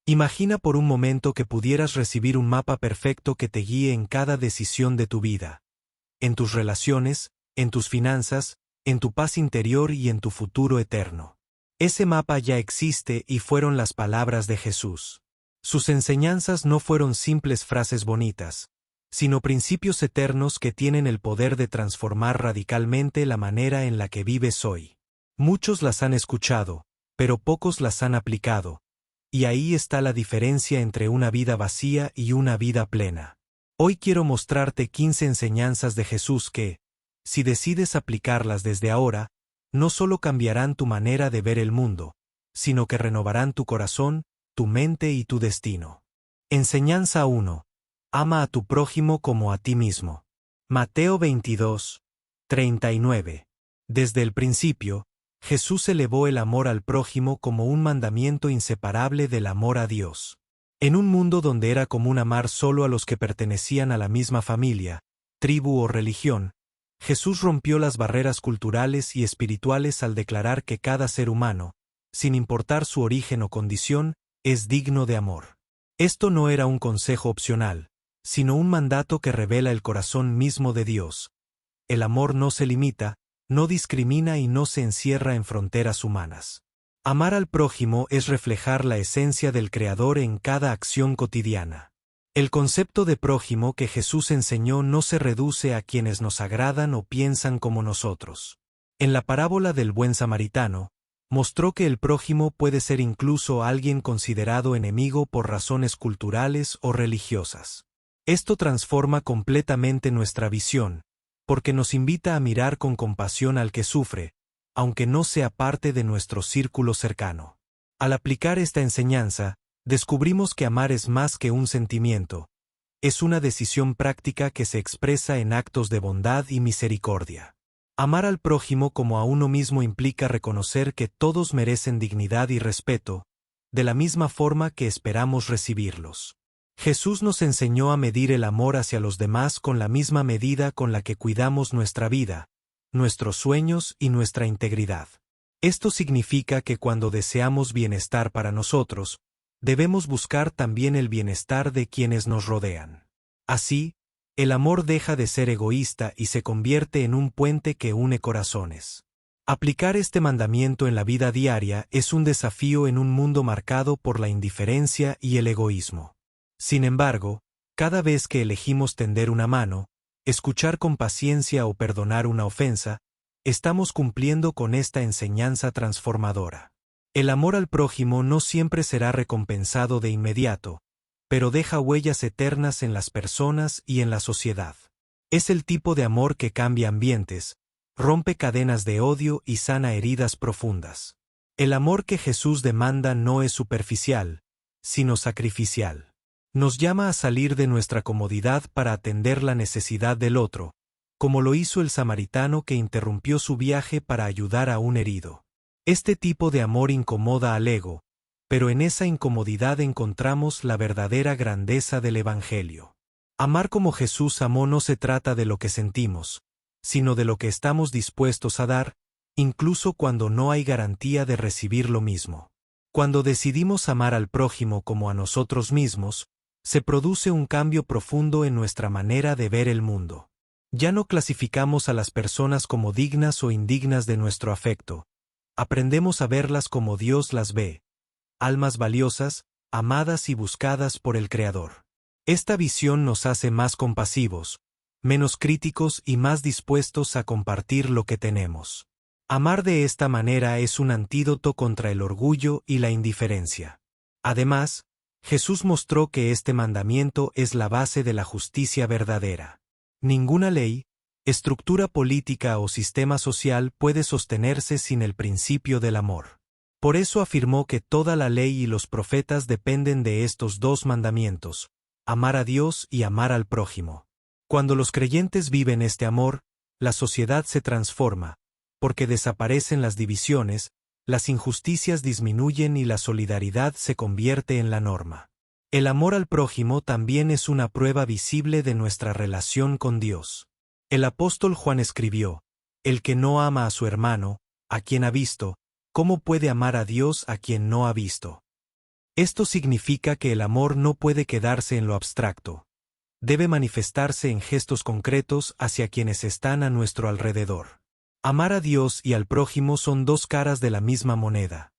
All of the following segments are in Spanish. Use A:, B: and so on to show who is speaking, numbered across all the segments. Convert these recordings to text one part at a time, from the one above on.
A: Imagina por un momento que pudieras recibir un mapa perfecto que te guíe en cada decisión de tu vida, en tus relaciones, en tus finanzas, en tu paz interior y en tu futuro eterno. Ese mapa ya existe y fueron las palabras de Jesús. Sus enseñanzas no fueron simples frases bonitas, sino principios eternos que tienen el poder de transformar radicalmente la manera en la que vives hoy. Muchos las han escuchado, pero pocos las han aplicado, y ahí está la diferencia entre una vida vacía y una vida plena. Hoy quiero mostrarte 15 enseñanzas de Jesús que, si decides aplicarlas desde ahora, no solo cambiarán tu manera de ver el mundo, sino que renovarán tu corazón, tu mente y tu destino. Enseñanza 1. Ama a tu prójimo como a ti mismo. Mateo 22, 39. Desde el principio, Jesús elevó el amor al prójimo como un mandamiento inseparable del amor a Dios. En un mundo donde era común amar solo a los que pertenecían a la misma familia, tribu o religión, Jesús rompió las barreras culturales y espirituales al declarar que cada ser humano, sin importar su origen o condición, es digno de amor. Esto no era un consejo opcional, sino un mandato que revela el corazón mismo de Dios. El amor no se limita, no discrimina y no se encierra en fronteras humanas. Amar al prójimo es reflejar la esencia del Creador en cada acción cotidiana. El concepto de prójimo que Jesús enseñó no se reduce a quienes nos agradan o piensan como nosotros. En la parábola del buen samaritano, mostró que el prójimo puede ser incluso alguien considerado enemigo por razones culturales o religiosas. Esto transforma completamente nuestra visión, porque nos invita a mirar con compasión al que sufre, aunque no sea parte de nuestro círculo cercano. Al aplicar esta enseñanza, descubrimos que amar es más que un sentimiento, es una decisión práctica que se expresa en actos de bondad y misericordia. Amar al prójimo como a uno mismo implica reconocer que todos merecen dignidad y respeto, de la misma forma que esperamos recibirlos. Jesús nos enseñó a medir el amor hacia los demás con la misma medida con la que cuidamos nuestra vida, nuestros sueños y nuestra integridad. Esto significa que cuando deseamos bienestar para nosotros, debemos buscar también el bienestar de quienes nos rodean. Así, el amor deja de ser egoísta y se convierte en un puente que une corazones. Aplicar este mandamiento en la vida diaria es un desafío en un mundo marcado por la indiferencia y el egoísmo. Sin embargo, cada vez que elegimos tender una mano, escuchar con paciencia o perdonar una ofensa, estamos cumpliendo con esta enseñanza transformadora. El amor al prójimo no siempre será recompensado de inmediato, pero deja huellas eternas en las personas y en la sociedad. Es el tipo de amor que cambia ambientes, rompe cadenas de odio y sana heridas profundas. El amor que Jesús demanda no es superficial, sino sacrificial. Nos llama a salir de nuestra comodidad para atender la necesidad del otro, como lo hizo el samaritano que interrumpió su viaje para ayudar a un herido. Este tipo de amor incomoda al ego, pero en esa incomodidad encontramos la verdadera grandeza del Evangelio. Amar como Jesús amó no se trata de lo que sentimos, sino de lo que estamos dispuestos a dar, incluso cuando no hay garantía de recibir lo mismo. Cuando decidimos amar al prójimo como a nosotros mismos, se produce un cambio profundo en nuestra manera de ver el mundo. Ya no clasificamos a las personas como dignas o indignas de nuestro afecto. Aprendemos a verlas como Dios las ve, almas valiosas, amadas y buscadas por el Creador. Esta visión nos hace más compasivos, menos críticos y más dispuestos a compartir lo que tenemos. Amar de esta manera es un antídoto contra el orgullo y la indiferencia. Además, Jesús mostró que este mandamiento es la base de la justicia verdadera. Ninguna ley, estructura política o sistema social puede sostenerse sin el principio del amor. Por eso afirmó que toda la ley y los profetas dependen de estos dos mandamientos, amar a Dios y amar al prójimo. Cuando los creyentes viven este amor, la sociedad se transforma, porque desaparecen las divisiones, las injusticias disminuyen y la solidaridad se convierte en la norma. El amor al prójimo también es una prueba visible de nuestra relación con Dios. El apóstol Juan escribió: el que no ama a su hermano, a quien ha visto, ¿cómo puede amar a Dios a quien no ha visto? Esto significa que el amor no puede quedarse en lo abstracto. Debe manifestarse en gestos concretos hacia quienes están a nuestro alrededor. Amar a Dios y al prójimo son dos caras de la misma moneda.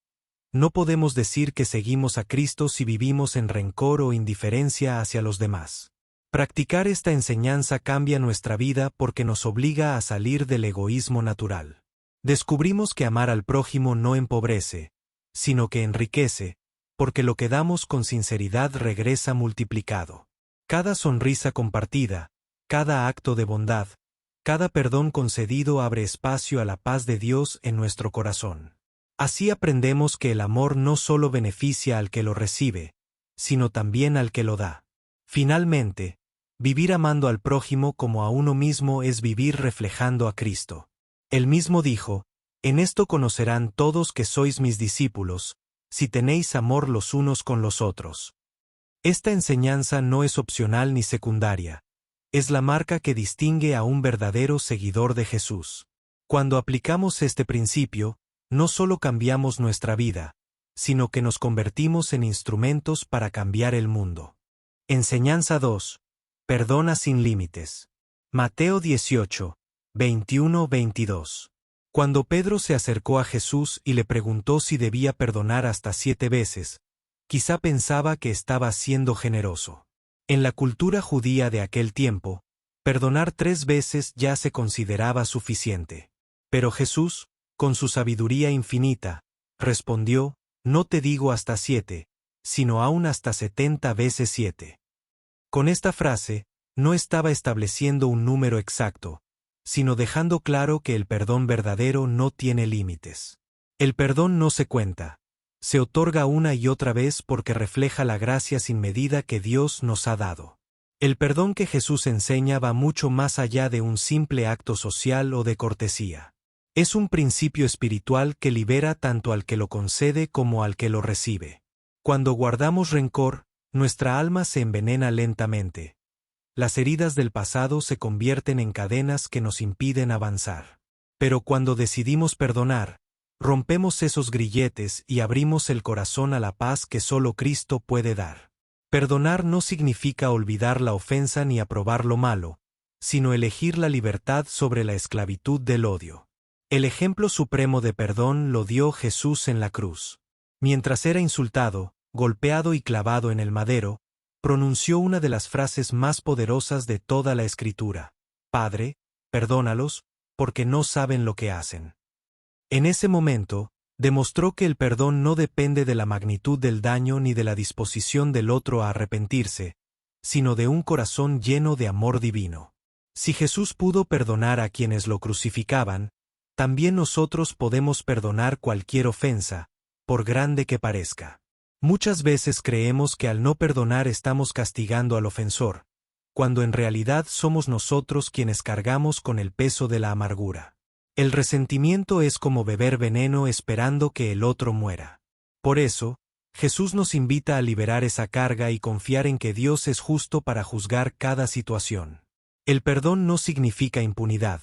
A: No podemos decir que seguimos a Cristo si vivimos en rencor o indiferencia hacia los demás. Practicar esta enseñanza cambia nuestra vida porque nos obliga a salir del egoísmo natural. Descubrimos que amar al prójimo no empobrece, sino que enriquece, porque lo que damos con sinceridad regresa multiplicado. Cada sonrisa compartida, cada acto de bondad, cada perdón concedido abre espacio a la paz de Dios en nuestro corazón. Así aprendemos que el amor no solo beneficia al que lo recibe, sino también al que lo da. Finalmente, vivir amando al prójimo como a uno mismo es vivir reflejando a Cristo. Él mismo dijo: «En esto conocerán todos que sois mis discípulos, si tenéis amor los unos con los otros». Esta enseñanza no es opcional ni secundaria. Es la marca que distingue a un verdadero seguidor de Jesús. Cuando aplicamos este principio, no solo cambiamos nuestra vida, sino que nos convertimos en instrumentos para cambiar el mundo. Enseñanza 2. Perdona sin límites. Mateo 18, 21-22. Cuando Pedro se acercó a Jesús y le preguntó si debía perdonar hasta 7 veces, quizá pensaba que estaba siendo generoso. En la cultura judía de aquel tiempo, perdonar 3 veces ya se consideraba suficiente. Pero Jesús, con su sabiduría infinita, respondió: «No te digo hasta 7, sino aún hasta 70 veces 7». Con esta frase, no estaba estableciendo un número exacto, sino dejando claro que el perdón verdadero no tiene límites. El perdón no se cuenta. Se otorga una y otra vez porque refleja la gracia sin medida que Dios nos ha dado. El perdón que Jesús enseña va mucho más allá de un simple acto social o de cortesía. Es un principio espiritual que libera tanto al que lo concede como al que lo recibe. Cuando guardamos rencor, nuestra alma se envenena lentamente. Las heridas del pasado se convierten en cadenas que nos impiden avanzar. Pero cuando decidimos perdonar, rompemos esos grilletes y abrimos el corazón a la paz que solo Cristo puede dar. Perdonar no significa olvidar la ofensa ni aprobar lo malo, sino elegir la libertad sobre la esclavitud del odio. El ejemplo supremo de perdón lo dio Jesús en la cruz. Mientras era insultado, golpeado y clavado en el madero, pronunció una de las frases más poderosas de toda la Escritura: «Padre, perdónalos, porque no saben lo que hacen». En ese momento, demostró que el perdón no depende de la magnitud del daño ni de la disposición del otro a arrepentirse, sino de un corazón lleno de amor divino. Si Jesús pudo perdonar a quienes lo crucificaban, también nosotros podemos perdonar cualquier ofensa, por grande que parezca. Muchas veces creemos que al no perdonar estamos castigando al ofensor, cuando en realidad somos nosotros quienes cargamos con el peso de la amargura. El resentimiento es como beber veneno esperando que el otro muera. Por eso, Jesús nos invita a liberar esa carga y confiar en que Dios es justo para juzgar cada situación. El perdón no significa impunidad,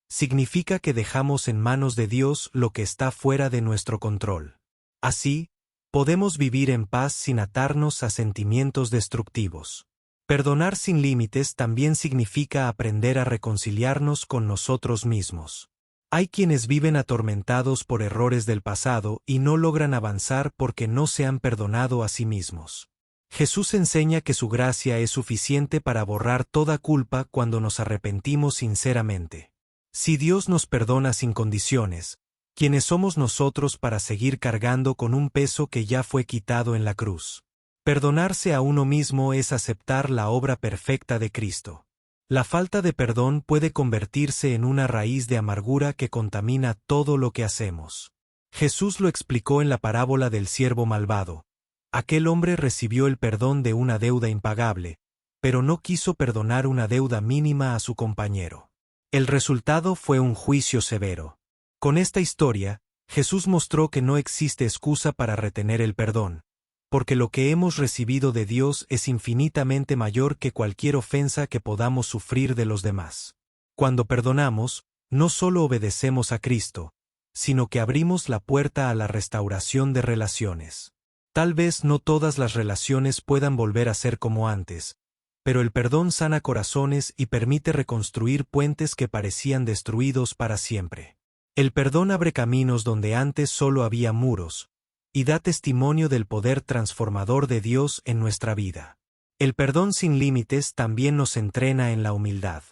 A: significa que dejamos en manos de Dios lo que está fuera de nuestro control. Así, podemos vivir en paz sin atarnos a sentimientos destructivos. Perdonar sin límites también significa aprender a reconciliarnos con nosotros mismos. Hay quienes viven atormentados por errores del pasado y no logran avanzar porque no se han perdonado a sí mismos. Jesús enseña que su gracia es suficiente para borrar toda culpa cuando nos arrepentimos sinceramente. Si Dios nos perdona sin condiciones, ¿quiénes somos nosotros para seguir cargando con un peso que ya fue quitado en la cruz? Perdonarse a uno mismo es aceptar la obra perfecta de Cristo. La falta de perdón puede convertirse en una raíz de amargura que contamina todo lo que hacemos. Jesús lo explicó en la parábola del siervo malvado. Aquel hombre recibió el perdón de una deuda impagable, pero no quiso perdonar una deuda mínima a su compañero. El resultado fue un juicio severo. Con esta historia, Jesús mostró que no existe excusa para retener el perdón, porque lo que hemos recibido de Dios es infinitamente mayor que cualquier ofensa que podamos sufrir de los demás. Cuando perdonamos, no solo obedecemos a Cristo, sino que abrimos la puerta a la restauración de relaciones. Tal vez no todas las relaciones puedan volver a ser como antes, pero el perdón sana corazones y permite reconstruir puentes que parecían destruidos para siempre. El perdón abre caminos donde antes solo había muros, y da testimonio del poder transformador de Dios en nuestra vida. El perdón sin límites también nos entrena en la humildad.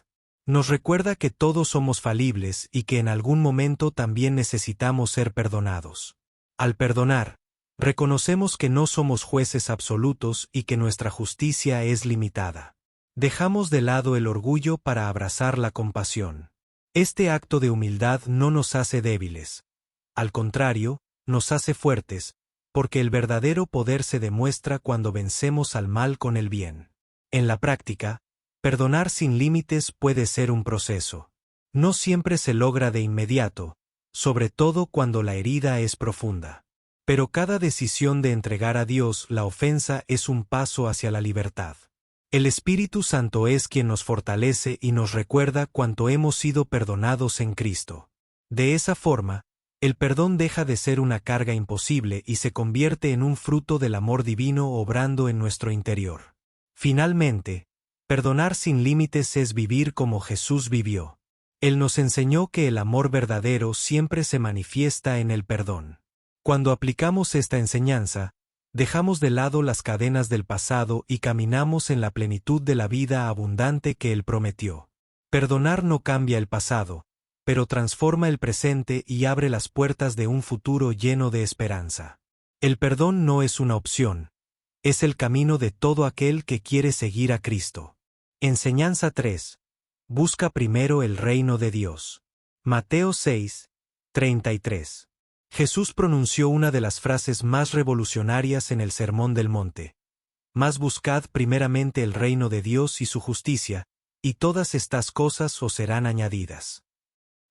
A: Nos recuerda que todos somos falibles y que en algún momento también necesitamos ser perdonados. Al perdonar, reconocemos que no somos jueces absolutos y que nuestra justicia es limitada. Dejamos de lado el orgullo para abrazar la compasión. Este acto de humildad no nos hace débiles. Al contrario, nos hace fuertes, porque el verdadero poder se demuestra cuando vencemos al mal con el bien. En la práctica, perdonar sin límites puede ser un proceso. No siempre se logra de inmediato, sobre todo cuando la herida es profunda. Pero cada decisión de entregar a Dios la ofensa es un paso hacia la libertad. El Espíritu Santo es quien nos fortalece y nos recuerda cuánto hemos sido perdonados en Cristo. De esa forma, el perdón deja de ser una carga imposible y se convierte en un fruto del amor divino obrando en nuestro interior. Finalmente, perdonar sin límites es vivir como Jesús vivió. Él nos enseñó que el amor verdadero siempre se manifiesta en el perdón. Cuando aplicamos esta enseñanza, dejamos de lado las cadenas del pasado y caminamos en la plenitud de la vida abundante que Él prometió. Perdonar no cambia el pasado, pero transforma el presente y abre las puertas de un futuro lleno de esperanza. El perdón no es una opción, es el camino de todo aquel que quiere seguir a Cristo. Enseñanza 3. Busca primero el reino de Dios. Mateo 6, 33. Jesús pronunció una de las frases más revolucionarias en el Sermón del Monte. Mas buscad primeramente el reino de Dios y su justicia, y todas estas cosas os serán añadidas.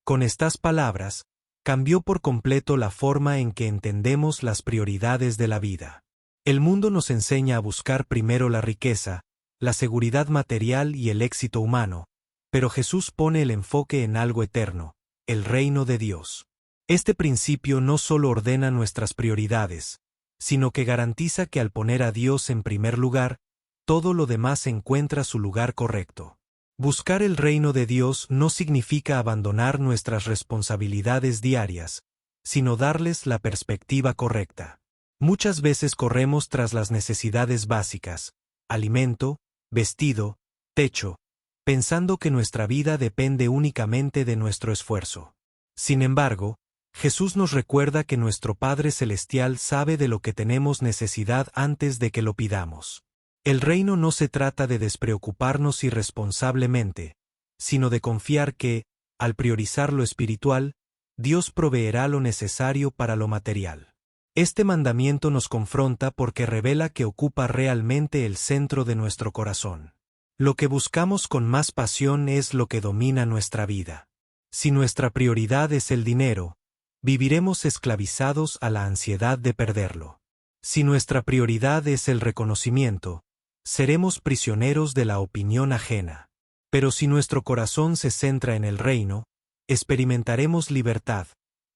A: Con estas palabras, cambió por completo la forma en que entendemos las prioridades de la vida. El mundo nos enseña a buscar primero la riqueza, la seguridad material y el éxito humano, pero Jesús pone el enfoque en algo eterno, el reino de Dios. Este principio no solo ordena nuestras prioridades, sino que garantiza que al poner a Dios en primer lugar, todo lo demás encuentra su lugar correcto. Buscar el reino de Dios no significa abandonar nuestras responsabilidades diarias, sino darles la perspectiva correcta. Muchas veces corremos tras las necesidades básicas, alimento, vestido, techo, pensando que nuestra vida depende únicamente de nuestro esfuerzo. Sin embargo, Jesús nos recuerda que nuestro Padre Celestial sabe de lo que tenemos necesidad antes de que lo pidamos. El reino no se trata de despreocuparnos irresponsablemente, sino de confiar que, al priorizar lo espiritual, Dios proveerá lo necesario para lo material. Este mandamiento nos confronta porque revela que ocupa realmente el centro de nuestro corazón. Lo que buscamos con más pasión es lo que domina nuestra vida. Si nuestra prioridad es el dinero, viviremos esclavizados a la ansiedad de perderlo. Si nuestra prioridad es el reconocimiento, seremos prisioneros de la opinión ajena. Pero si nuestro corazón se centra en el reino, experimentaremos libertad,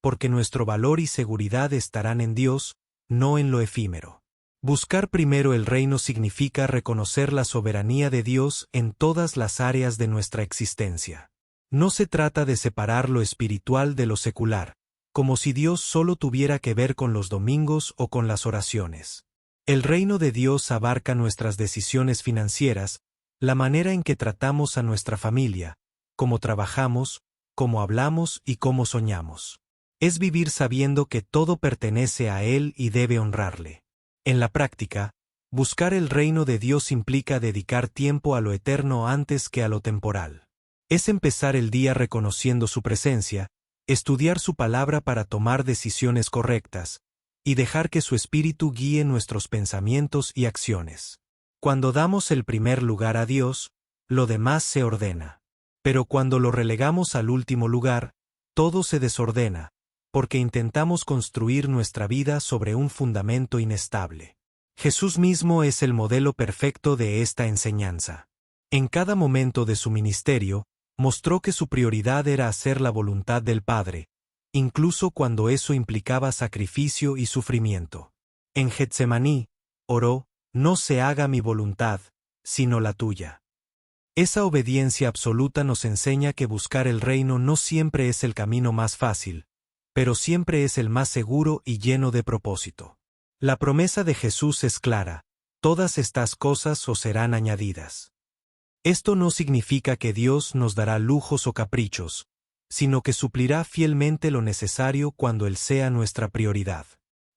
A: porque nuestro valor y seguridad estarán en Dios, no en lo efímero. Buscar primero el reino significa reconocer la soberanía de Dios en todas las áreas de nuestra existencia. No se trata de separar lo espiritual de lo secular, como si Dios solo tuviera que ver con los domingos o con las oraciones. El reino de Dios abarca nuestras decisiones financieras, la manera en que tratamos a nuestra familia, cómo trabajamos, cómo hablamos y cómo soñamos. Es vivir sabiendo que todo pertenece a Él y debe honrarle. En la práctica, buscar el reino de Dios implica dedicar tiempo a lo eterno antes que a lo temporal. Es empezar el día reconociendo su presencia, estudiar su palabra para tomar decisiones correctas, y dejar que su espíritu guíe nuestros pensamientos y acciones. Cuando damos el primer lugar a Dios, lo demás se ordena. Pero cuando lo relegamos al último lugar, todo se desordena, porque intentamos construir nuestra vida sobre un fundamento inestable. Jesús mismo es el modelo perfecto de esta enseñanza. En cada momento de su ministerio, mostró que su prioridad era hacer la voluntad del Padre, incluso cuando eso implicaba sacrificio y sufrimiento. En Getsemaní, oró, no se haga mi voluntad, sino la tuya. Esa obediencia absoluta nos enseña que buscar el reino no siempre es el camino más fácil, pero siempre es el más seguro y lleno de propósito. La promesa de Jesús es clara: todas estas cosas os serán añadidas. Esto no significa que Dios nos dará lujos o caprichos, sino que suplirá fielmente lo necesario cuando Él sea nuestra prioridad.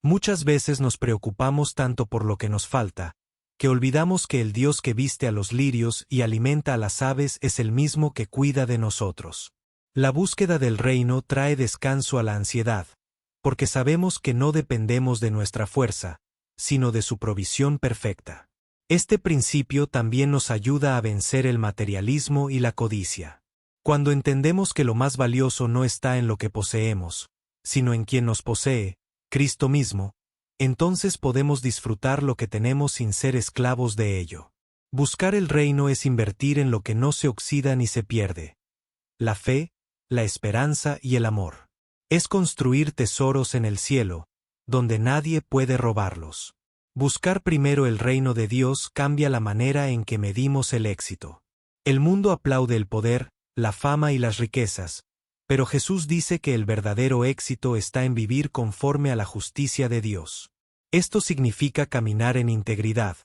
A: Muchas veces nos preocupamos tanto por lo que nos falta, que olvidamos que el Dios que viste a los lirios y alimenta a las aves es el mismo que cuida de nosotros. La búsqueda del reino trae descanso a la ansiedad, porque sabemos que no dependemos de nuestra fuerza, sino de su provisión perfecta. Este principio también nos ayuda a vencer el materialismo y la codicia. Cuando entendemos que lo más valioso no está en lo que poseemos, sino en quien nos posee, Cristo mismo, entonces podemos disfrutar lo que tenemos sin ser esclavos de ello. Buscar el reino es invertir en lo que no se oxida ni se pierde: la fe, la esperanza y el amor. Es construir tesoros en el cielo, donde nadie puede robarlos. Buscar primero el reino de Dios cambia la manera en que medimos el éxito. El mundo aplaude el poder, la fama y las riquezas, pero Jesús dice que el verdadero éxito está en vivir conforme a la justicia de Dios. Esto significa caminar en integridad,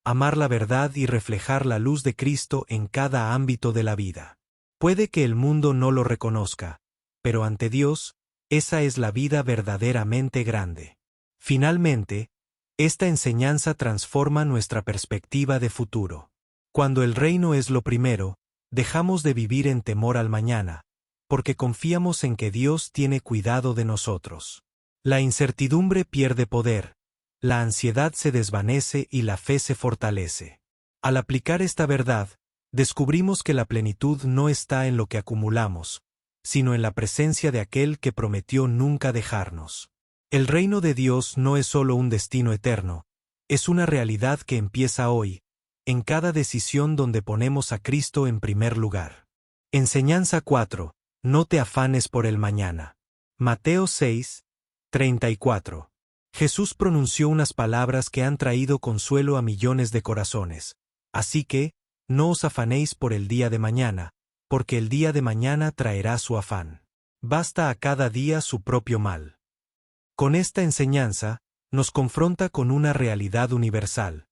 A: amar la verdad y reflejar la luz de Cristo en cada ámbito de la vida. Puede que el mundo no lo reconozca, pero ante Dios, esa es la vida verdaderamente grande. Finalmente, esta enseñanza transforma nuestra perspectiva de futuro. Cuando el reino es lo primero, dejamos de vivir en temor al mañana, porque confiamos en que Dios tiene cuidado de nosotros. La incertidumbre pierde poder, la ansiedad se desvanece y la fe se fortalece. Al aplicar esta verdad, descubrimos que la plenitud no está en lo que acumulamos, sino en la presencia de aquel que prometió nunca dejarnos. El reino de Dios no es solo un destino eterno, es una realidad que empieza hoy, en cada decisión donde ponemos a Cristo en primer lugar. Enseñanza 4. No te afanes por el mañana. Mateo 6, 34. Jesús pronunció unas palabras que han traído consuelo a millones de corazones. Así que, no os afanéis por el día de mañana, porque el día de mañana traerá su afán. Basta a cada día su propio mal. Con esta enseñanza, nos confronta con una realidad universal.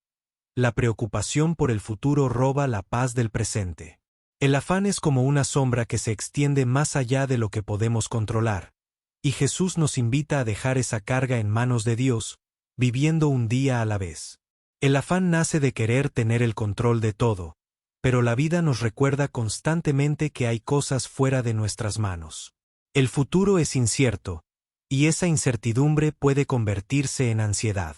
A: La preocupación por el futuro roba la paz del presente. El afán es como una sombra que se extiende más allá de lo que podemos controlar, y Jesús nos invita a dejar esa carga en manos de Dios, viviendo un día a la vez. El afán nace de querer tener el control de todo, pero la vida nos recuerda constantemente que hay cosas fuera de nuestras manos. El futuro es incierto, y esa incertidumbre puede convertirse en ansiedad.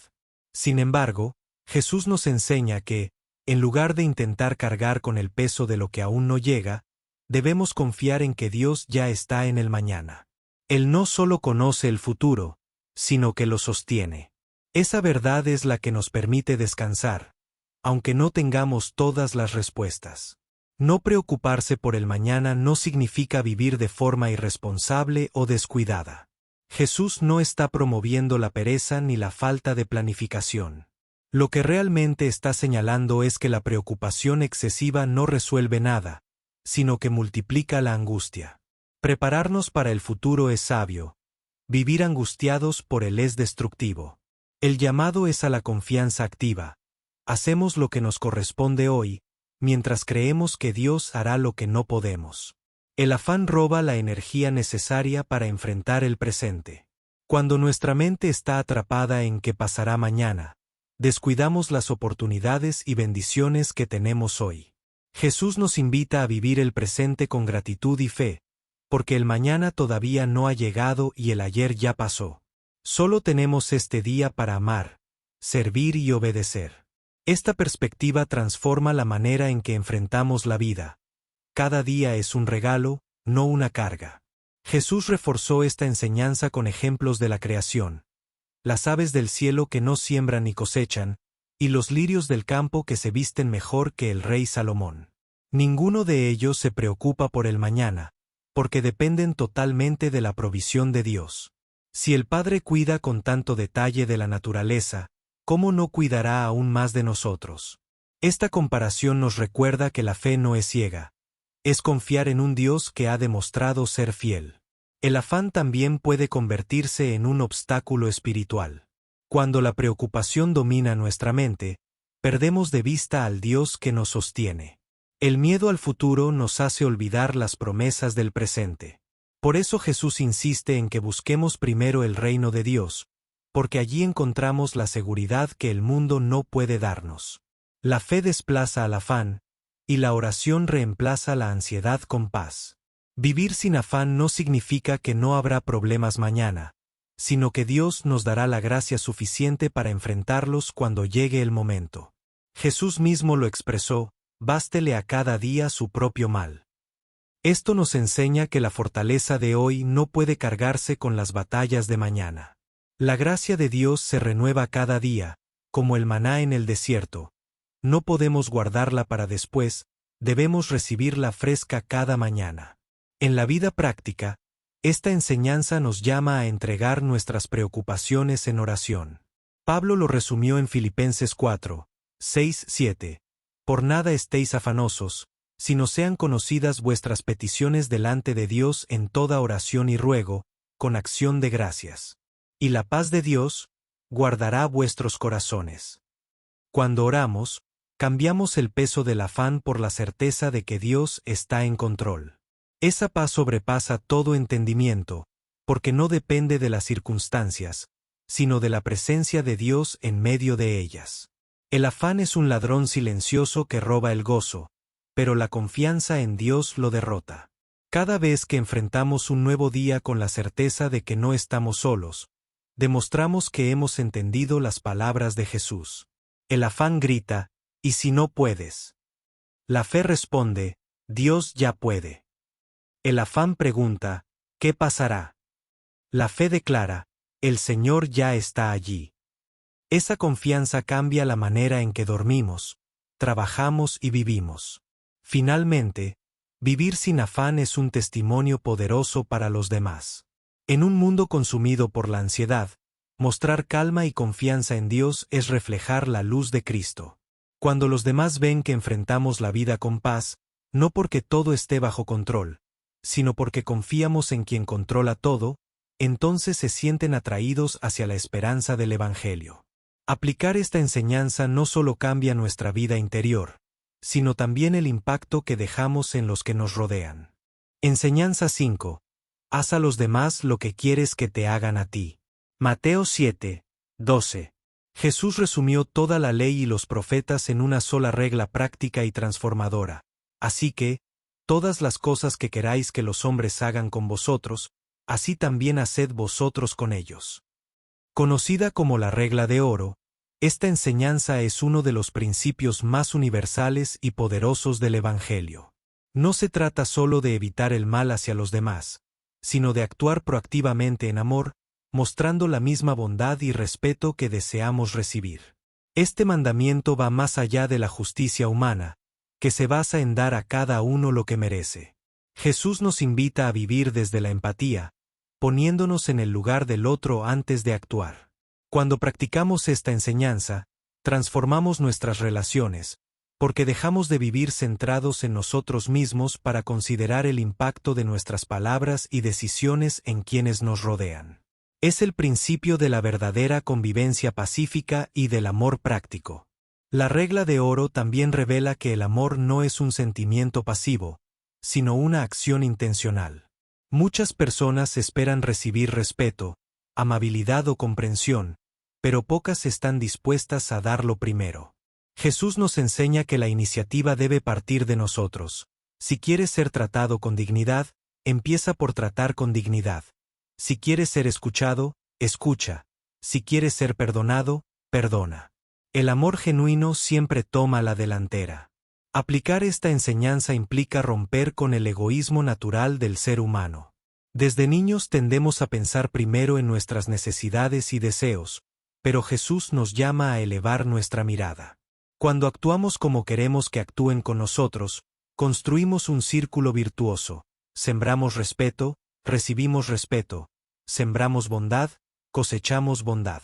A: Sin embargo, Jesús nos enseña que, en lugar de intentar cargar con el peso de lo que aún no llega, debemos confiar en que Dios ya está en el mañana. Él no solo conoce el futuro, sino que lo sostiene. Esa verdad es la que nos permite descansar, aunque no tengamos todas las respuestas. No preocuparse por el mañana no significa vivir de forma irresponsable o descuidada. Jesús no está promoviendo la pereza ni la falta de planificación. Lo que realmente está señalando es que la preocupación excesiva no resuelve nada, sino que multiplica la angustia. Prepararnos para el futuro es sabio, vivir angustiados por él es destructivo. El llamado es a la confianza activa. Hacemos lo que nos corresponde hoy, mientras creemos que Dios hará lo que no podemos. El afán roba la energía necesaria para enfrentar el presente. Cuando nuestra mente está atrapada en qué pasará mañana, descuidamos las oportunidades y bendiciones que tenemos hoy. Jesús nos invita a vivir el presente con gratitud y fe, porque el mañana todavía no ha llegado y el ayer ya pasó. Solo tenemos este día para amar, servir y obedecer. Esta perspectiva transforma la manera en que enfrentamos la vida. Cada día es un regalo, no una carga. Jesús reforzó esta enseñanza con ejemplos de la creación. Las aves del cielo que no siembran ni cosechan, y los lirios del campo que se visten mejor que el rey Salomón. Ninguno de ellos se preocupa por el mañana, porque dependen totalmente de la provisión de Dios. Si el Padre cuida con tanto detalle de la naturaleza, ¿cómo no cuidará aún más de nosotros? Esta comparación nos recuerda que la fe no es ciega. Es confiar en un Dios que ha demostrado ser fiel. El afán también puede convertirse en un obstáculo espiritual. Cuando la preocupación domina nuestra mente, perdemos de vista al Dios que nos sostiene. El miedo al futuro nos hace olvidar las promesas del presente. Por eso Jesús insiste en que busquemos primero el reino de Dios, porque allí encontramos la seguridad que el mundo no puede darnos. La fe desplaza al afán, y la oración reemplaza la ansiedad con paz. Vivir sin afán no significa que no habrá problemas mañana, sino que Dios nos dará la gracia suficiente para enfrentarlos cuando llegue el momento. Jesús mismo lo expresó: bástele a cada día su propio mal. Esto nos enseña que la fortaleza de hoy no puede cargarse con las batallas de mañana. La gracia de Dios se renueva cada día, como el maná en el desierto. No podemos guardarla para después, debemos recibirla fresca cada mañana. En la vida práctica, esta enseñanza nos llama a entregar nuestras preocupaciones en oración. Pablo lo resumió en Filipenses 4, 6, 7. Por nada estéis afanosos, sino sean conocidas vuestras peticiones delante de Dios en toda oración y ruego, con acción de gracias. Y la paz de Dios guardará vuestros corazones. Cuando oramos, cambiamos el peso del afán por la certeza de que Dios está en control. Esa paz sobrepasa todo entendimiento, porque no depende de las circunstancias, sino de la presencia de Dios en medio de ellas. El afán es un ladrón silencioso que roba el gozo, pero la confianza en Dios lo derrota. Cada vez que enfrentamos un nuevo día con la certeza de que no estamos solos, demostramos que hemos entendido las palabras de Jesús. El afán grita: ¿y si no puedes? La fe responde: Dios ya puede. El afán pregunta: ¿qué pasará? La fe declara: el Señor ya está allí. Esa confianza cambia la manera en que dormimos, trabajamos y vivimos. Finalmente, vivir sin afán es un testimonio poderoso para los demás. En un mundo consumido por la ansiedad, mostrar calma y confianza en Dios es reflejar la luz de Cristo. Cuando los demás ven que enfrentamos la vida con paz, no porque todo esté bajo control, sino porque confiamos en quien controla todo, entonces se sienten atraídos hacia la esperanza del Evangelio. Aplicar esta enseñanza no solo cambia nuestra vida interior, sino también el impacto que dejamos en los que nos rodean. Enseñanza 5. Haz a los demás lo que quieres que te hagan a ti. Mateo 7, 12. Jesús resumió toda la ley y los profetas en una sola regla práctica y transformadora. Así que, todas las cosas que queráis que los hombres hagan con vosotros, así también haced vosotros con ellos. Conocida como la regla de oro, esta enseñanza es uno de los principios más universales y poderosos del Evangelio. No se trata solo de evitar el mal hacia los demás, sino de actuar proactivamente en amor, mostrando la misma bondad y respeto que deseamos recibir. Este mandamiento va más allá de la justicia humana, que se basa en dar a cada uno lo que merece. Jesús nos invita a vivir desde la empatía, poniéndonos en el lugar del otro antes de actuar. Cuando practicamos esta enseñanza, transformamos nuestras relaciones, porque dejamos de vivir centrados en nosotros mismos para considerar el impacto de nuestras palabras y decisiones en quienes nos rodean. Es el principio de la verdadera convivencia pacífica y del amor práctico. La regla de oro también revela que el amor no es un sentimiento pasivo, sino una acción intencional. Muchas personas esperan recibir respeto, amabilidad o comprensión, pero pocas están dispuestas a darlo primero. Jesús nos enseña que la iniciativa debe partir de nosotros. Si quieres ser tratado con dignidad, empieza por tratar con dignidad. Si quieres ser escuchado, escucha. Si quieres ser perdonado, perdona. El amor genuino siempre toma la delantera. Aplicar esta enseñanza implica romper con el egoísmo natural del ser humano. Desde niños tendemos a pensar primero en nuestras necesidades y deseos, pero Jesús nos llama a elevar nuestra mirada. Cuando actuamos como queremos que actúen con nosotros, construimos un círculo virtuoso. Sembramos respeto, recibimos respeto. sembramos bondad, cosechamos bondad.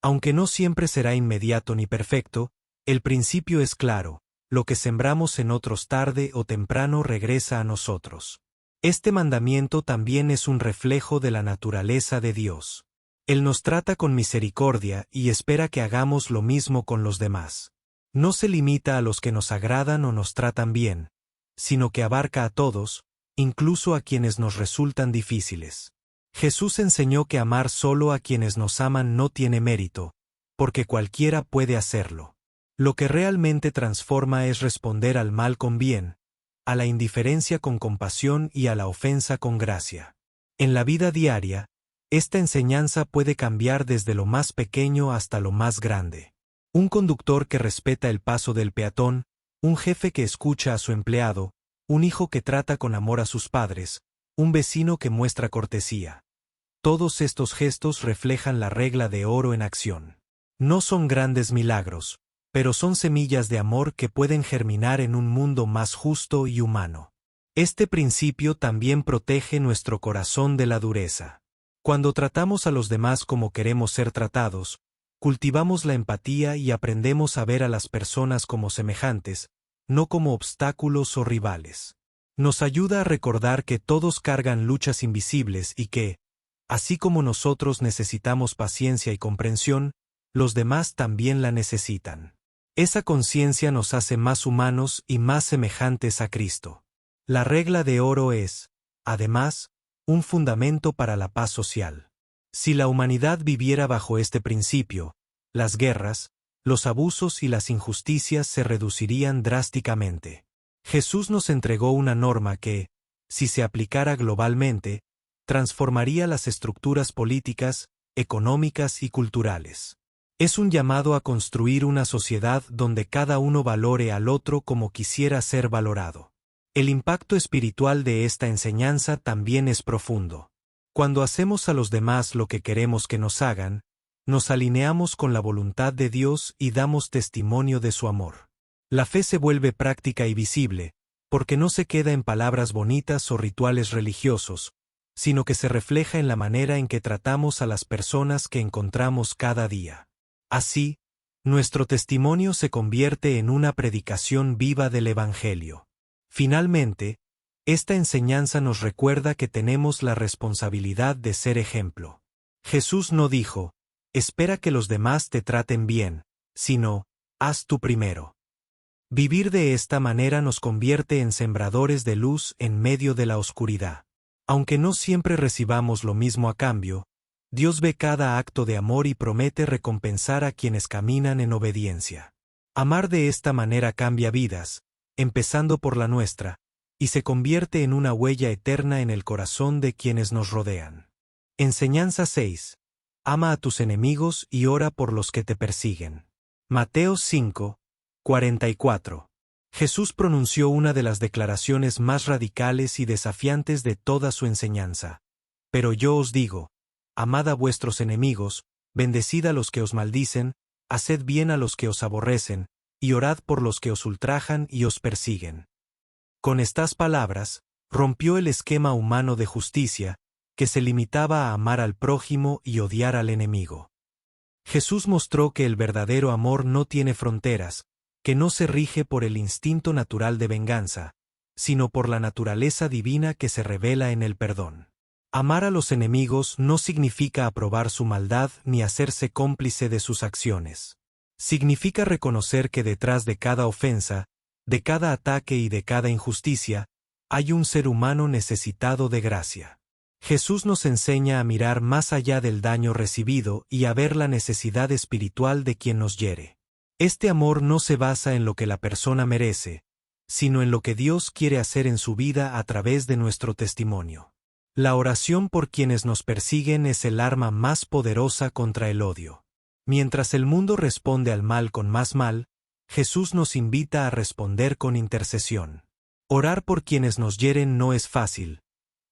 A: Aunque no siempre será inmediato ni perfecto, el principio es claro: lo que sembramos en otros tarde o temprano regresa a nosotros. Este mandamiento también es un reflejo de la naturaleza de Dios. Él nos trata con misericordia y espera que hagamos lo mismo con los demás. No se limita a los que nos agradan o nos tratan bien, sino que abarca a todos, incluso a quienes nos resultan difíciles. Jesús enseñó que amar solo a quienes nos aman no tiene mérito, porque cualquiera puede hacerlo. Lo que realmente transforma es responder al mal con bien, a la indiferencia con compasión y a la ofensa con gracia. En la vida diaria, esta enseñanza puede cambiar desde lo más pequeño hasta lo más grande. Un conductor que respeta el paso del peatón, un jefe que escucha a su empleado, un hijo que trata con amor a sus padres, un vecino que muestra cortesía. Todos estos gestos reflejan la regla de oro en acción. No son grandes milagros, pero son semillas de amor que pueden germinar en un mundo más justo y humano. Este principio también protege nuestro corazón de la dureza. Cuando tratamos a los demás como queremos ser tratados, cultivamos la empatía y aprendemos a ver a las personas como semejantes, no como obstáculos o rivales. Nos ayuda a recordar que todos cargan luchas invisibles y que, así como nosotros necesitamos paciencia y comprensión, los demás también la necesitan. Esa conciencia nos hace más humanos y más semejantes a Cristo. La regla de oro es, además, un fundamento para la paz social. Si la humanidad viviera bajo este principio, las guerras, los abusos y las injusticias se reducirían drásticamente. Jesús nos entregó una norma que, si se aplicara globalmente, transformaría las estructuras políticas, económicas y culturales. Es un llamado a construir una sociedad donde cada uno valore al otro como quisiera ser valorado. El impacto espiritual de esta enseñanza también es profundo. Cuando hacemos a los demás lo que queremos que nos hagan, nos alineamos con la voluntad de Dios y damos testimonio de su amor. La fe se vuelve práctica y visible, porque no se queda en palabras bonitas o rituales religiosos, sino que se refleja en la manera en que tratamos a las personas que encontramos cada día. Así, nuestro testimonio se convierte en una predicación viva del Evangelio. Finalmente, esta enseñanza nos recuerda que tenemos la responsabilidad de ser ejemplo. Jesús no dijo: espera que los demás te traten bien, sino, haz tú primero. Vivir de esta manera nos convierte en sembradores de luz en medio de la oscuridad. Aunque no siempre recibamos lo mismo a cambio, Dios ve cada acto de amor y promete recompensar a quienes caminan en obediencia. Amar de esta manera cambia vidas, empezando por la nuestra, y se convierte en una huella eterna en el corazón de quienes nos rodean. Enseñanza 6. Ama a tus enemigos y ora por los que te persiguen. Mateo 5, 44. Jesús pronunció una de las declaraciones más radicales y desafiantes de toda su enseñanza. Pero yo os digo: amad a vuestros enemigos, bendecid a los que os maldicen, haced bien a los que os aborrecen, y orad por los que os ultrajan y os persiguen. Con estas palabras, rompió el esquema humano de justicia, que se limitaba a amar al prójimo y odiar al enemigo. Jesús mostró que el verdadero amor no tiene fronteras, que no se rige por el instinto natural de venganza, sino por la naturaleza divina que se revela en el perdón. Amar a los enemigos no significa aprobar su maldad ni hacerse cómplice de sus acciones. Significa reconocer que detrás de cada ofensa, de cada ataque y de cada injusticia, hay un ser humano necesitado de gracia. Jesús nos enseña a mirar más allá del daño recibido y a ver la necesidad espiritual de quien nos hiere. Este amor no se basa en lo que la persona merece, sino en lo que Dios quiere hacer en su vida a través de nuestro testimonio. La oración por quienes nos persiguen es el arma más poderosa contra el odio. Mientras el mundo responde al mal con más mal, Jesús nos invita a responder con intercesión. Orar por quienes nos hieren no es fácil.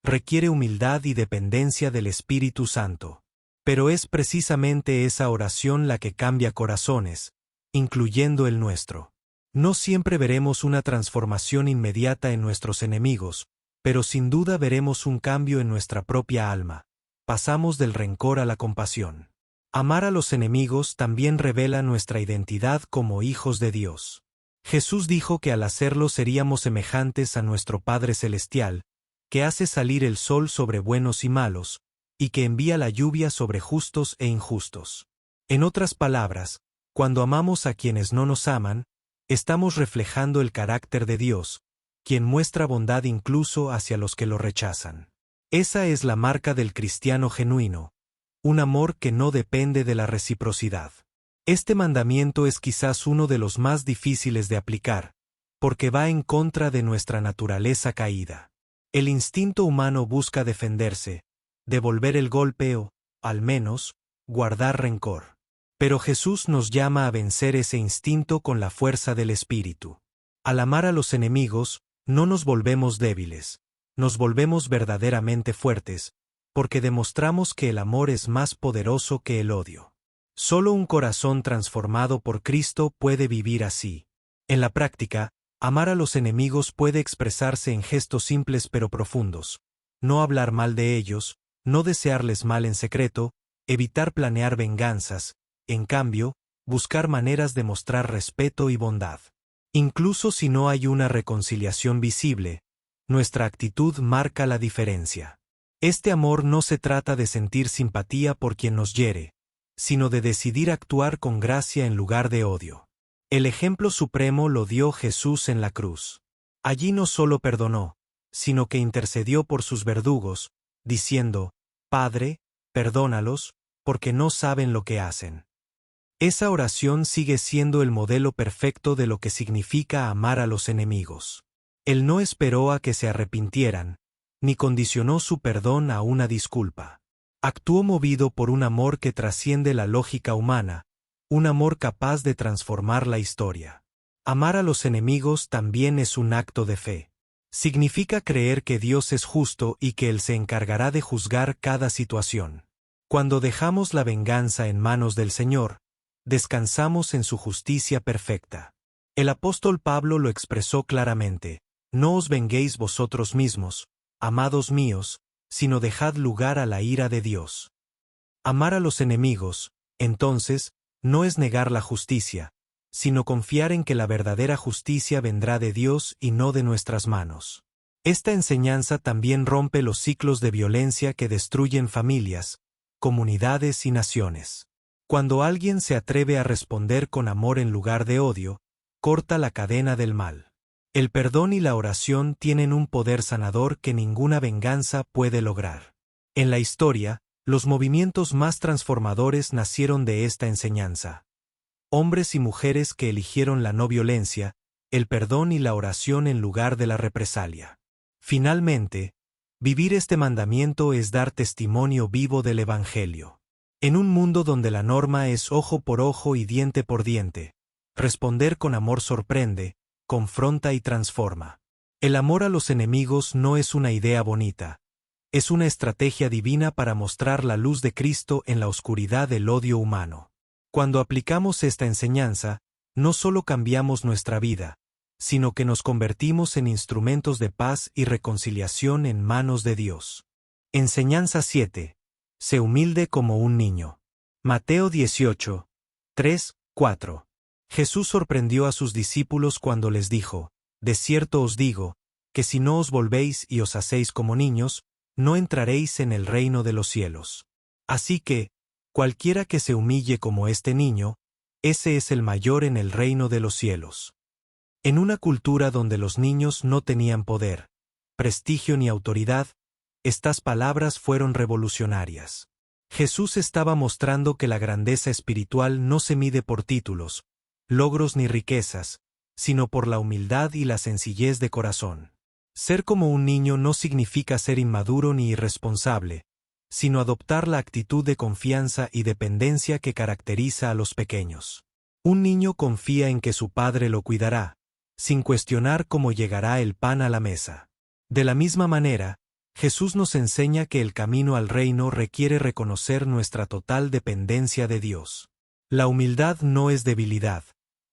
A: Requiere humildad y dependencia del Espíritu Santo. Pero es precisamente esa oración la que cambia corazones, incluyendo el nuestro. No siempre veremos una transformación inmediata en nuestros enemigos, pero sin duda veremos un cambio en nuestra propia alma. pasamos del rencor a la compasión. Amar a los enemigos también revela nuestra identidad como hijos de Dios. Jesús dijo que al hacerlo seríamos semejantes a nuestro Padre Celestial, que hace salir el sol sobre buenos y malos, y que envía la lluvia sobre justos e injustos. En otras palabras, cuando amamos a quienes no nos aman, estamos reflejando el carácter de Dios, quien muestra bondad incluso hacia los que lo rechazan. Esa es la marca del cristiano genuino, un amor que no depende de la reciprocidad. Este mandamiento es quizás uno de los más difíciles de aplicar, porque va en contra de nuestra naturaleza caída. El instinto humano busca defenderse, devolver el golpe o, al menos, guardar rencor. Pero Jesús nos llama a vencer ese instinto con la fuerza del Espíritu. Al amar a los enemigos, no nos volvemos débiles, nos volvemos verdaderamente fuertes, porque demostramos que el amor es más poderoso que el odio. Solo un corazón transformado por Cristo puede vivir así. En la práctica, amar a los enemigos puede expresarse en gestos simples pero profundos. No hablar mal de ellos, no desearles mal en secreto, evitar planear venganzas, en cambio, buscar maneras de mostrar respeto y bondad. Incluso si no hay una reconciliación visible, nuestra actitud marca la diferencia. Este amor no se trata de sentir simpatía por quien nos hiere, sino de decidir actuar con gracia en lugar de odio. El ejemplo supremo lo dio Jesús en la cruz. Allí no solo perdonó, sino que intercedió por sus verdugos, diciendo, «Padre, perdónalos, porque no saben lo que hacen». Esa oración sigue siendo el modelo perfecto de lo que significa amar a los enemigos. Él no esperó a que se arrepintieran, ni condicionó su perdón a una disculpa. Actuó movido por un amor que trasciende la lógica humana, un amor capaz de transformar la historia. Amar a los enemigos también es un acto de fe. Significa creer que Dios es justo y que Él se encargará de juzgar cada situación. Cuando dejamos la venganza en manos del Señor, descansamos en su justicia perfecta. El apóstol Pablo lo expresó claramente: «No os venguéis vosotros mismos, amados míos, sino dejad lugar a la ira de Dios». Amar a los enemigos, entonces, no es negar la justicia, sino confiar en que la verdadera justicia vendrá de Dios y no de nuestras manos. Esta enseñanza también rompe los ciclos de violencia que destruyen familias, comunidades y naciones. Cuando alguien se atreve a responder con amor en lugar de odio, corta la cadena del mal. El perdón y la oración tienen un poder sanador que ninguna venganza puede lograr. En la historia, los movimientos más transformadores nacieron de esta enseñanza. Hombres y mujeres que eligieron la no violencia, el perdón y la oración en lugar de la represalia. Finalmente, vivir este mandamiento es dar testimonio vivo del Evangelio. En un mundo donde la norma es ojo por ojo y diente por diente, responder con amor sorprende, confronta y transforma. El amor a los enemigos no es una idea bonita, es una estrategia divina para mostrar la luz de Cristo en la oscuridad del odio humano. Cuando aplicamos esta enseñanza, no solo cambiamos nuestra vida, sino que nos convertimos en instrumentos de paz y reconciliación en manos de Dios. Enseñanza 7. Sé humilde como un niño. Mateo 18, 3, 4. Jesús sorprendió a sus discípulos cuando les dijo: «De cierto os digo, que si no os volvéis y os hacéis como niños, no entraréis en el reino de los cielos. Así que, cualquiera que se humille como este niño, ese es el mayor en el reino de los cielos». En una cultura donde los niños no tenían poder, prestigio ni autoridad, estas palabras fueron revolucionarias. Jesús estaba mostrando que la grandeza espiritual no se mide por títulos, logros ni riquezas, sino por la humildad y la sencillez de corazón. Ser como un niño no significa ser inmaduro ni irresponsable, sino adoptar la actitud de confianza y dependencia que caracteriza a los pequeños. Un niño confía en que su padre lo cuidará, sin cuestionar cómo llegará el pan a la mesa. De la misma manera, Jesús nos enseña que el camino al reino requiere reconocer nuestra total dependencia de Dios. La humildad no es debilidad,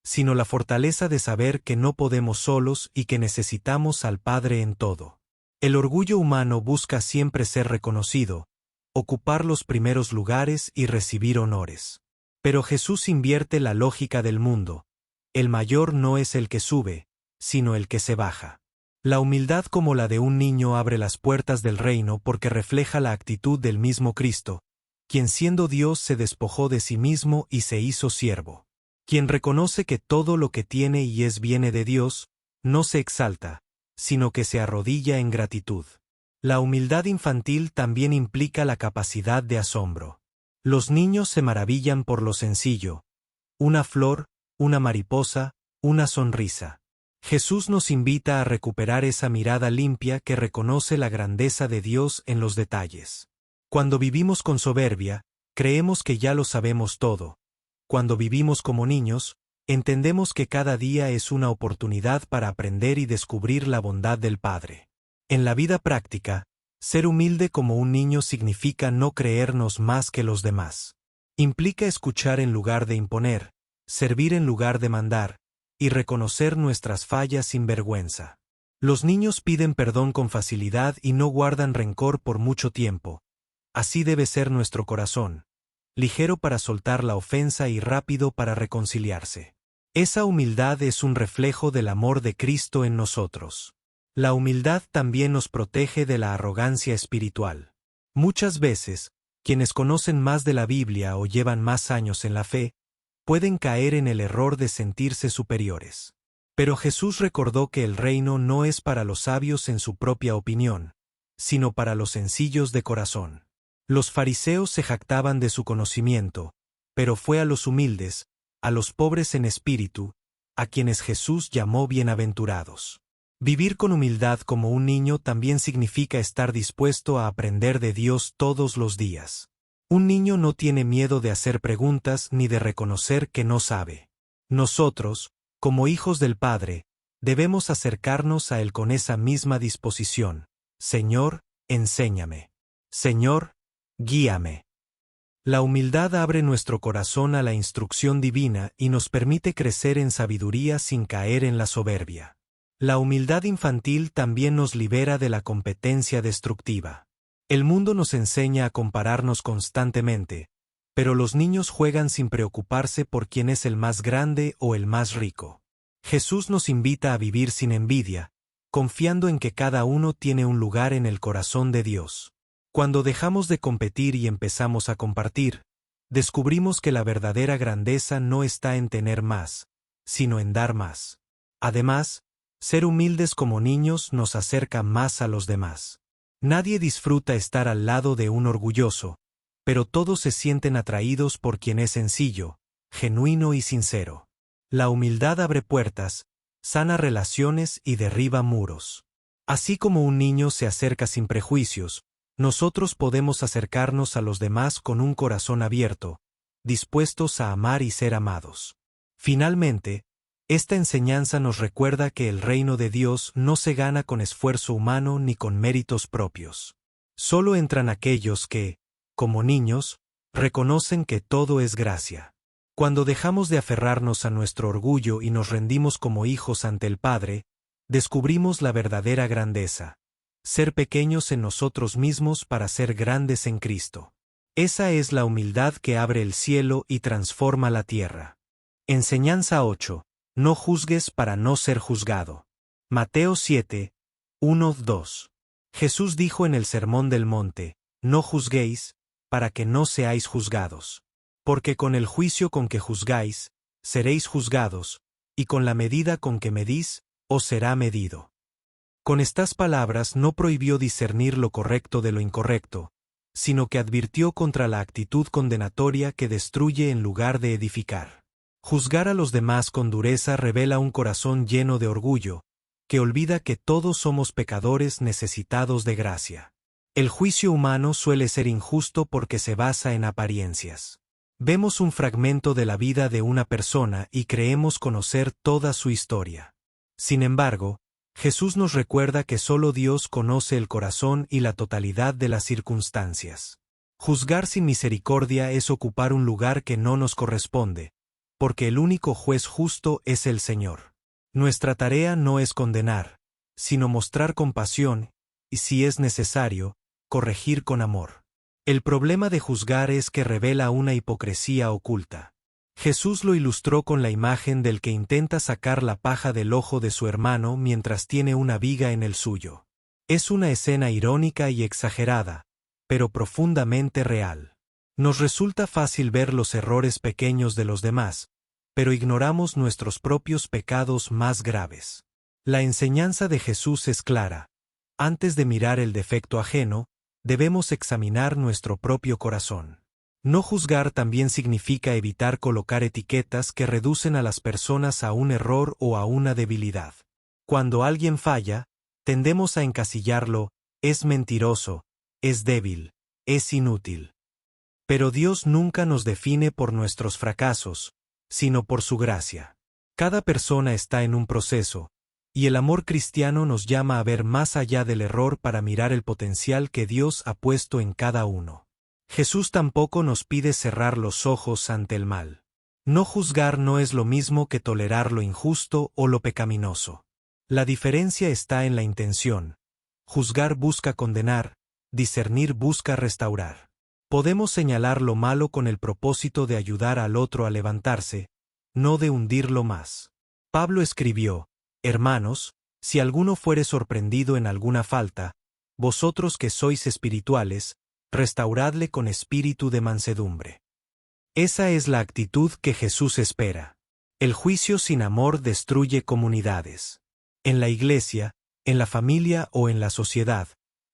A: sino la fortaleza de saber que no podemos solos y que necesitamos al Padre en todo. El orgullo humano busca siempre ser reconocido, ocupar los primeros lugares y recibir honores. Pero Jesús invierte la lógica del mundo. El mayor no es el que sube, sino el que se baja. La humildad como la de un niño abre las puertas del reino porque refleja la actitud del mismo Cristo, quien siendo Dios se despojó de sí mismo y se hizo siervo. Quien reconoce que todo lo que tiene y es viene de Dios, no se exalta, sino que se arrodilla en gratitud. La humildad infantil también implica la capacidad de asombro. Los niños se maravillan por lo sencillo: una flor, una mariposa, una sonrisa. Jesús nos invita a recuperar esa mirada limpia que reconoce la grandeza de Dios en los detalles. Cuando vivimos con soberbia, creemos que ya lo sabemos todo. Cuando vivimos como niños, entendemos que cada día es una oportunidad para aprender y descubrir la bondad del Padre. En la vida práctica, ser humilde como un niño significa no creernos más que los demás. Implica escuchar en lugar de imponer, servir en lugar de mandar, y reconocer nuestras fallas sin vergüenza. Los niños piden perdón con facilidad y no guardan rencor por mucho tiempo. Así debe ser nuestro corazón, ligero para soltar la ofensa y rápido para reconciliarse. Esa humildad es un reflejo del amor de Cristo en nosotros. La humildad también nos protege de la arrogancia espiritual. Muchas veces, quienes conocen más de la Biblia o llevan más años en la fe, pueden caer en el error de sentirse superiores. Pero Jesús recordó que el reino no es para los sabios en su propia opinión, sino para los sencillos de corazón. Los fariseos se jactaban de su conocimiento, pero fue a los humildes, a los pobres en espíritu, a quienes Jesús llamó bienaventurados. Vivir con humildad como un niño también significa estar dispuesto a aprender de Dios todos los días. Un niño no tiene miedo de hacer preguntas ni de reconocer que no sabe. Nosotros, como hijos del Padre, debemos acercarnos a Él con esa misma disposición. Señor, enséñame. Señor, guíame. La humildad abre nuestro corazón a la instrucción divina y nos permite crecer en sabiduría sin caer en la soberbia. La humildad infantil también nos libera de la competencia destructiva. El mundo nos enseña a compararnos constantemente, pero los niños juegan sin preocuparse por quién es el más grande o el más rico. Jesús nos invita a vivir sin envidia, confiando en que cada uno tiene un lugar en el corazón de Dios. Cuando dejamos de competir y empezamos a compartir, descubrimos que la verdadera grandeza no está en tener más, sino en dar más. Además, ser humildes como niños nos acerca más a los demás. Nadie disfruta estar al lado de un orgulloso, pero todos se sienten atraídos por quien es sencillo, genuino y sincero. La humildad abre puertas, sana relaciones y derriba muros. Así como un niño se acerca sin prejuicios, nosotros podemos acercarnos a los demás con un corazón abierto, dispuestos a amar y ser amados. Finalmente, esta enseñanza nos recuerda que el reino de Dios no se gana con esfuerzo humano ni con méritos propios. Solo entran aquellos que, como niños, reconocen que todo es gracia. Cuando dejamos de aferrarnos a nuestro orgullo y nos rendimos como hijos ante el Padre, descubrimos la verdadera grandeza: ser pequeños en nosotros mismos para ser grandes en Cristo. Esa es la humildad que abre el cielo y transforma la tierra. Enseñanza 8. No juzgues para no ser juzgado. Mateo 7, 1-2. Jesús dijo en el Sermón del Monte: no juzguéis, para que no seáis juzgados. Porque con el juicio con que juzgáis, seréis juzgados, y con la medida con que medís, os será medido. Con estas palabras no prohibió discernir lo correcto de lo incorrecto, sino que advirtió contra la actitud condenatoria que destruye en lugar de edificar. Juzgar a los demás con dureza revela un corazón lleno de orgullo, que olvida que todos somos pecadores necesitados de gracia. El juicio humano suele ser injusto porque se basa en apariencias. Vemos un fragmento de la vida de una persona y creemos conocer toda su historia. Sin embargo, Jesús nos recuerda que solo Dios conoce el corazón y la totalidad de las circunstancias. Juzgar sin misericordia es ocupar un lugar que no nos corresponde, porque el único juez justo es el Señor. Nuestra tarea no es condenar, sino mostrar compasión y, si es necesario, corregir con amor. El problema de juzgar es que revela una hipocresía oculta. Jesús lo ilustró con la imagen del que intenta sacar la paja del ojo de su hermano mientras tiene una viga en el suyo. Es una escena irónica y exagerada, pero profundamente real. Nos resulta fácil ver los errores pequeños de los demás, pero ignoramos nuestros propios pecados más graves. La enseñanza de Jesús es clara. Antes de mirar el defecto ajeno, debemos examinar nuestro propio corazón. No juzgar también significa evitar colocar etiquetas que reducen a las personas a un error o a una debilidad. Cuando alguien falla, tendemos a encasillarlo: es mentiroso, es débil, es inútil. Pero Dios nunca nos define por nuestros fracasos, sino por su gracia. Cada persona está en un proceso, y el amor cristiano nos llama a ver más allá del error para mirar el potencial que Dios ha puesto en cada uno. Jesús tampoco nos pide cerrar los ojos ante el mal. No juzgar no es lo mismo que tolerar lo injusto o lo pecaminoso. La diferencia está en la intención. Juzgar busca condenar, discernir busca restaurar. Podemos señalar lo malo con el propósito de ayudar al otro a levantarse, no de hundirlo más. Pablo escribió: Hermanos, si alguno fuere sorprendido en alguna falta, vosotros que sois espirituales, restauradle con espíritu de mansedumbre. Esa es la actitud que Jesús espera. El juicio sin amor destruye comunidades. En la iglesia, en la familia o en la sociedad,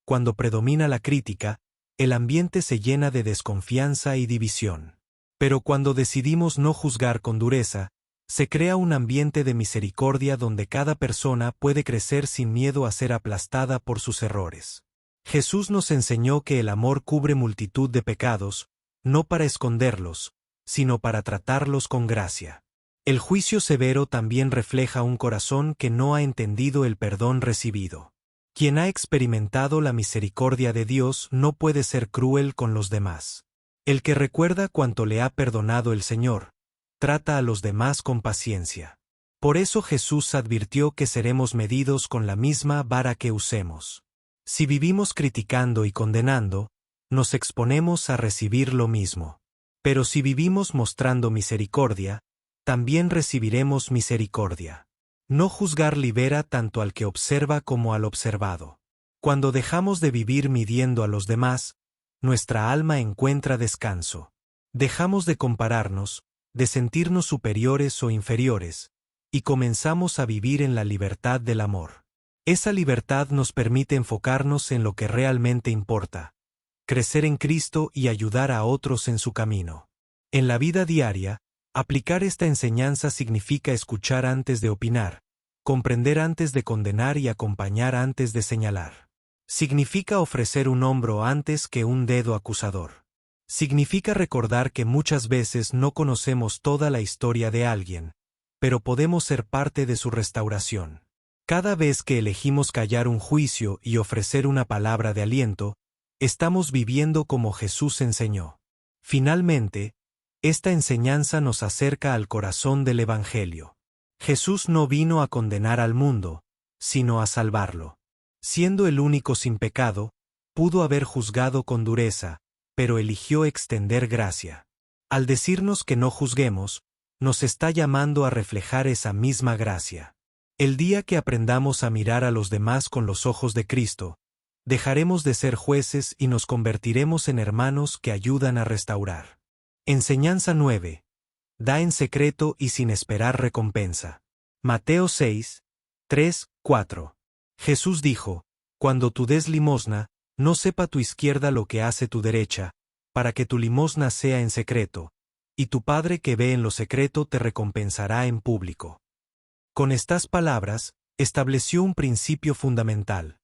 A: cuando predomina la crítica, el ambiente se llena de desconfianza y división. Pero cuando decidimos no juzgar con dureza, se crea un ambiente de misericordia donde cada persona puede crecer sin miedo a ser aplastada por sus errores. Jesús nos enseñó que el amor cubre multitud de pecados, no para esconderlos, sino para tratarlos con gracia. El juicio severo también refleja un corazón que no ha entendido el perdón recibido. Quien ha experimentado la misericordia de Dios no puede ser cruel con los demás. El que recuerda cuánto le ha perdonado el Señor, trata a los demás con paciencia. Por eso Jesús advirtió que seremos medidos con la misma vara que usemos. Si vivimos criticando y condenando, nos exponemos a recibir lo mismo. Pero si vivimos mostrando misericordia, también recibiremos misericordia. No juzgar libera tanto al que observa como al observado. Cuando dejamos de vivir midiendo a los demás, nuestra alma encuentra descanso. Dejamos de compararnos, de sentirnos superiores o inferiores, y comenzamos a vivir en la libertad del amor. Esa libertad nos permite enfocarnos en lo que realmente importa, crecer en Cristo y ayudar a otros en su camino. En la vida diaria, aplicar esta enseñanza significa escuchar antes de opinar, comprender antes de condenar y acompañar antes de señalar. Significa ofrecer un hombro antes que un dedo acusador. Significa recordar que muchas veces no conocemos toda la historia de alguien, pero podemos ser parte de su restauración. Cada vez que elegimos callar un juicio y ofrecer una palabra de aliento, estamos viviendo como Jesús enseñó. Finalmente, esta enseñanza nos acerca al corazón del Evangelio. Jesús no vino a condenar al mundo, sino a salvarlo. Siendo el único sin pecado, pudo haber juzgado con dureza, pero eligió extender gracia. Al decirnos que no juzguemos, nos está llamando a reflejar esa misma gracia. El día que aprendamos a mirar a los demás con los ojos de Cristo, dejaremos de ser jueces y nos convertiremos en hermanos que ayudan a restaurar. Enseñanza 9. Da en secreto y sin esperar recompensa. Mateo 6, 3, 4. Jesús dijo: Cuando tú des limosna, no sepa tu izquierda lo que hace tu derecha, para que tu limosna sea en secreto, y tu Padre que ve en lo secreto te recompensará en público. Con estas palabras, estableció un principio fundamental.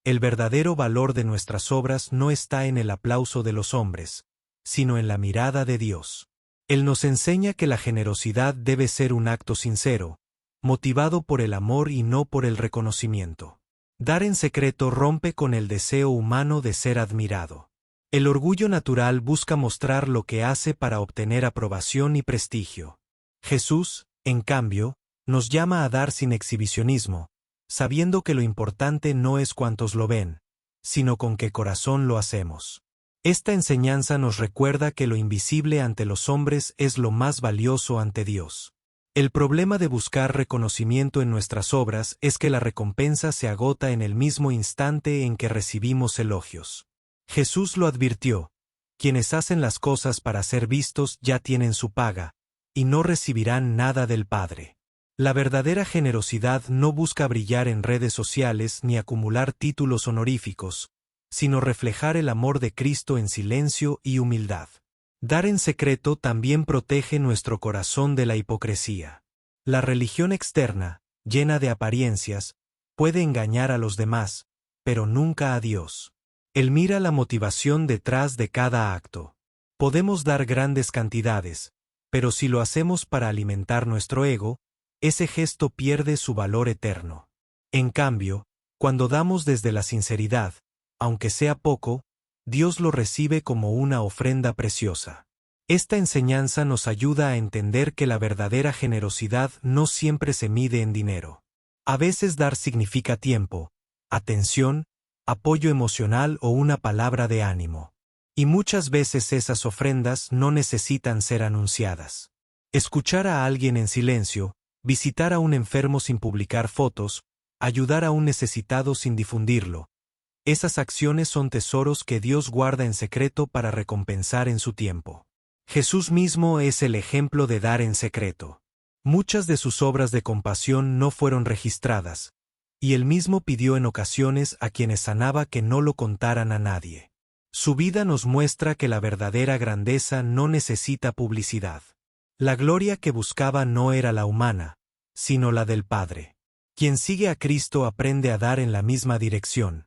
A: El verdadero valor de nuestras obras no está en el aplauso de los hombres, sino en la mirada de Dios. Él nos enseña que la generosidad debe ser un acto sincero, motivado por el amor y no por el reconocimiento. Dar en secreto rompe con el deseo humano de ser admirado. El orgullo natural busca mostrar lo que hace para obtener aprobación y prestigio. Jesús, en cambio, nos llama a dar sin exhibicionismo, sabiendo que lo importante no es cuántos lo ven, sino con qué corazón lo hacemos. Esta enseñanza nos recuerda que lo invisible ante los hombres es lo más valioso ante Dios. El problema de buscar reconocimiento en nuestras obras es que la recompensa se agota en el mismo instante en que recibimos elogios. Jesús lo advirtió: quienes hacen las cosas para ser vistos ya tienen su paga, y no recibirán nada del Padre. La verdadera generosidad no busca brillar en redes sociales ni acumular títulos honoríficos, sino reflejar el amor de Cristo en silencio y humildad. Dar en secreto también protege nuestro corazón de la hipocresía. La religión externa, llena de apariencias, puede engañar a los demás, pero nunca a Dios. Él mira la motivación detrás de cada acto. Podemos dar grandes cantidades, pero si lo hacemos para alimentar nuestro ego, ese gesto pierde su valor eterno. En cambio, cuando damos desde la sinceridad, aunque sea poco, Dios lo recibe como una ofrenda preciosa. Esta enseñanza nos ayuda a entender que la verdadera generosidad no siempre se mide en dinero. A veces dar significa tiempo, atención, apoyo emocional o una palabra de ánimo. Y muchas veces esas ofrendas no necesitan ser anunciadas. Escuchar a alguien en silencio, visitar a un enfermo sin publicar fotos, ayudar a un necesitado sin difundirlo. Esas acciones son tesoros que Dios guarda en secreto para recompensar en su tiempo. Jesús mismo es el ejemplo de dar en secreto. Muchas de sus obras de compasión no fueron registradas, y él mismo pidió en ocasiones a quienes sanaba que no lo contaran a nadie. Su vida nos muestra que la verdadera grandeza no necesita publicidad. La gloria que buscaba no era la humana, sino la del Padre. Quien sigue a Cristo aprende a dar en la misma dirección,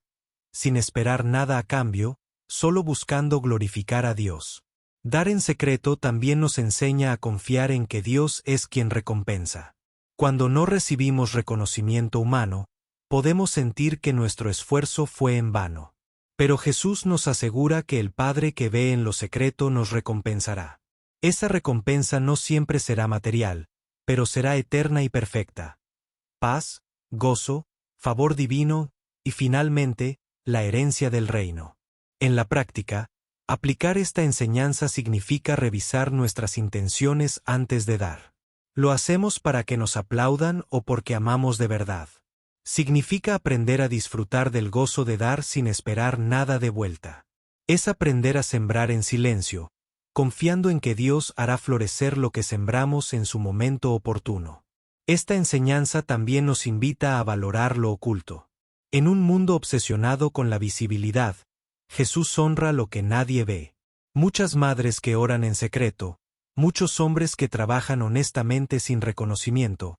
A: sin esperar nada a cambio, solo buscando glorificar a Dios. Dar en secreto también nos enseña a confiar en que Dios es quien recompensa. Cuando no recibimos reconocimiento humano, podemos sentir que nuestro esfuerzo fue en vano. Pero Jesús nos asegura que el Padre que ve en lo secreto nos recompensará. Esa recompensa no siempre será material, pero será eterna y perfecta. Paz, gozo, favor divino, y finalmente, la herencia del reino. En la práctica, aplicar esta enseñanza significa revisar nuestras intenciones antes de dar. ¿Lo hacemos para que nos aplaudan o porque amamos de verdad? Significa aprender a disfrutar del gozo de dar sin esperar nada de vuelta. Es aprender a sembrar en silencio, confiando en que Dios hará florecer lo que sembramos en su momento oportuno. Esta enseñanza también nos invita a valorar lo oculto. En un mundo obsesionado con la visibilidad, Jesús honra lo que nadie ve. Muchas madres que oran en secreto, muchos hombres que trabajan honestamente sin reconocimiento,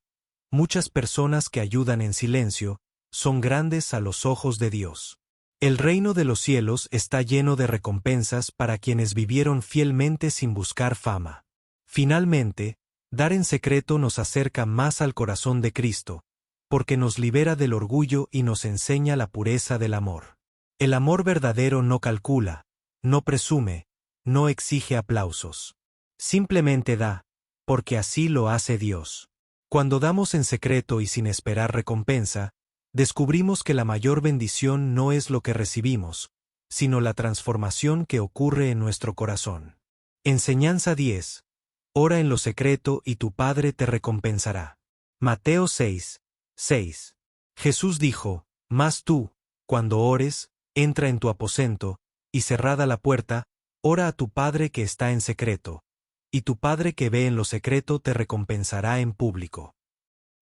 A: muchas personas que ayudan en silencio, son grandes a los ojos de Dios. El reino de los cielos está lleno de recompensas para quienes vivieron fielmente sin buscar fama. Finalmente, dar en secreto nos acerca más al corazón de Cristo, porque nos libera del orgullo y nos enseña la pureza del amor. El amor verdadero no calcula, no presume, no exige aplausos. Simplemente da, porque así lo hace Dios. Cuando damos en secreto y sin esperar recompensa, descubrimos que la mayor bendición no es lo que recibimos, sino la transformación que ocurre en nuestro corazón. Enseñanza 10. Ora en lo secreto y tu Padre te recompensará. Mateo 6. 6. Jesús dijo: Mas tú, cuando ores, entra en tu aposento, y cerrada la puerta, ora a tu Padre que está en secreto, y tu Padre que ve en lo secreto te recompensará en público.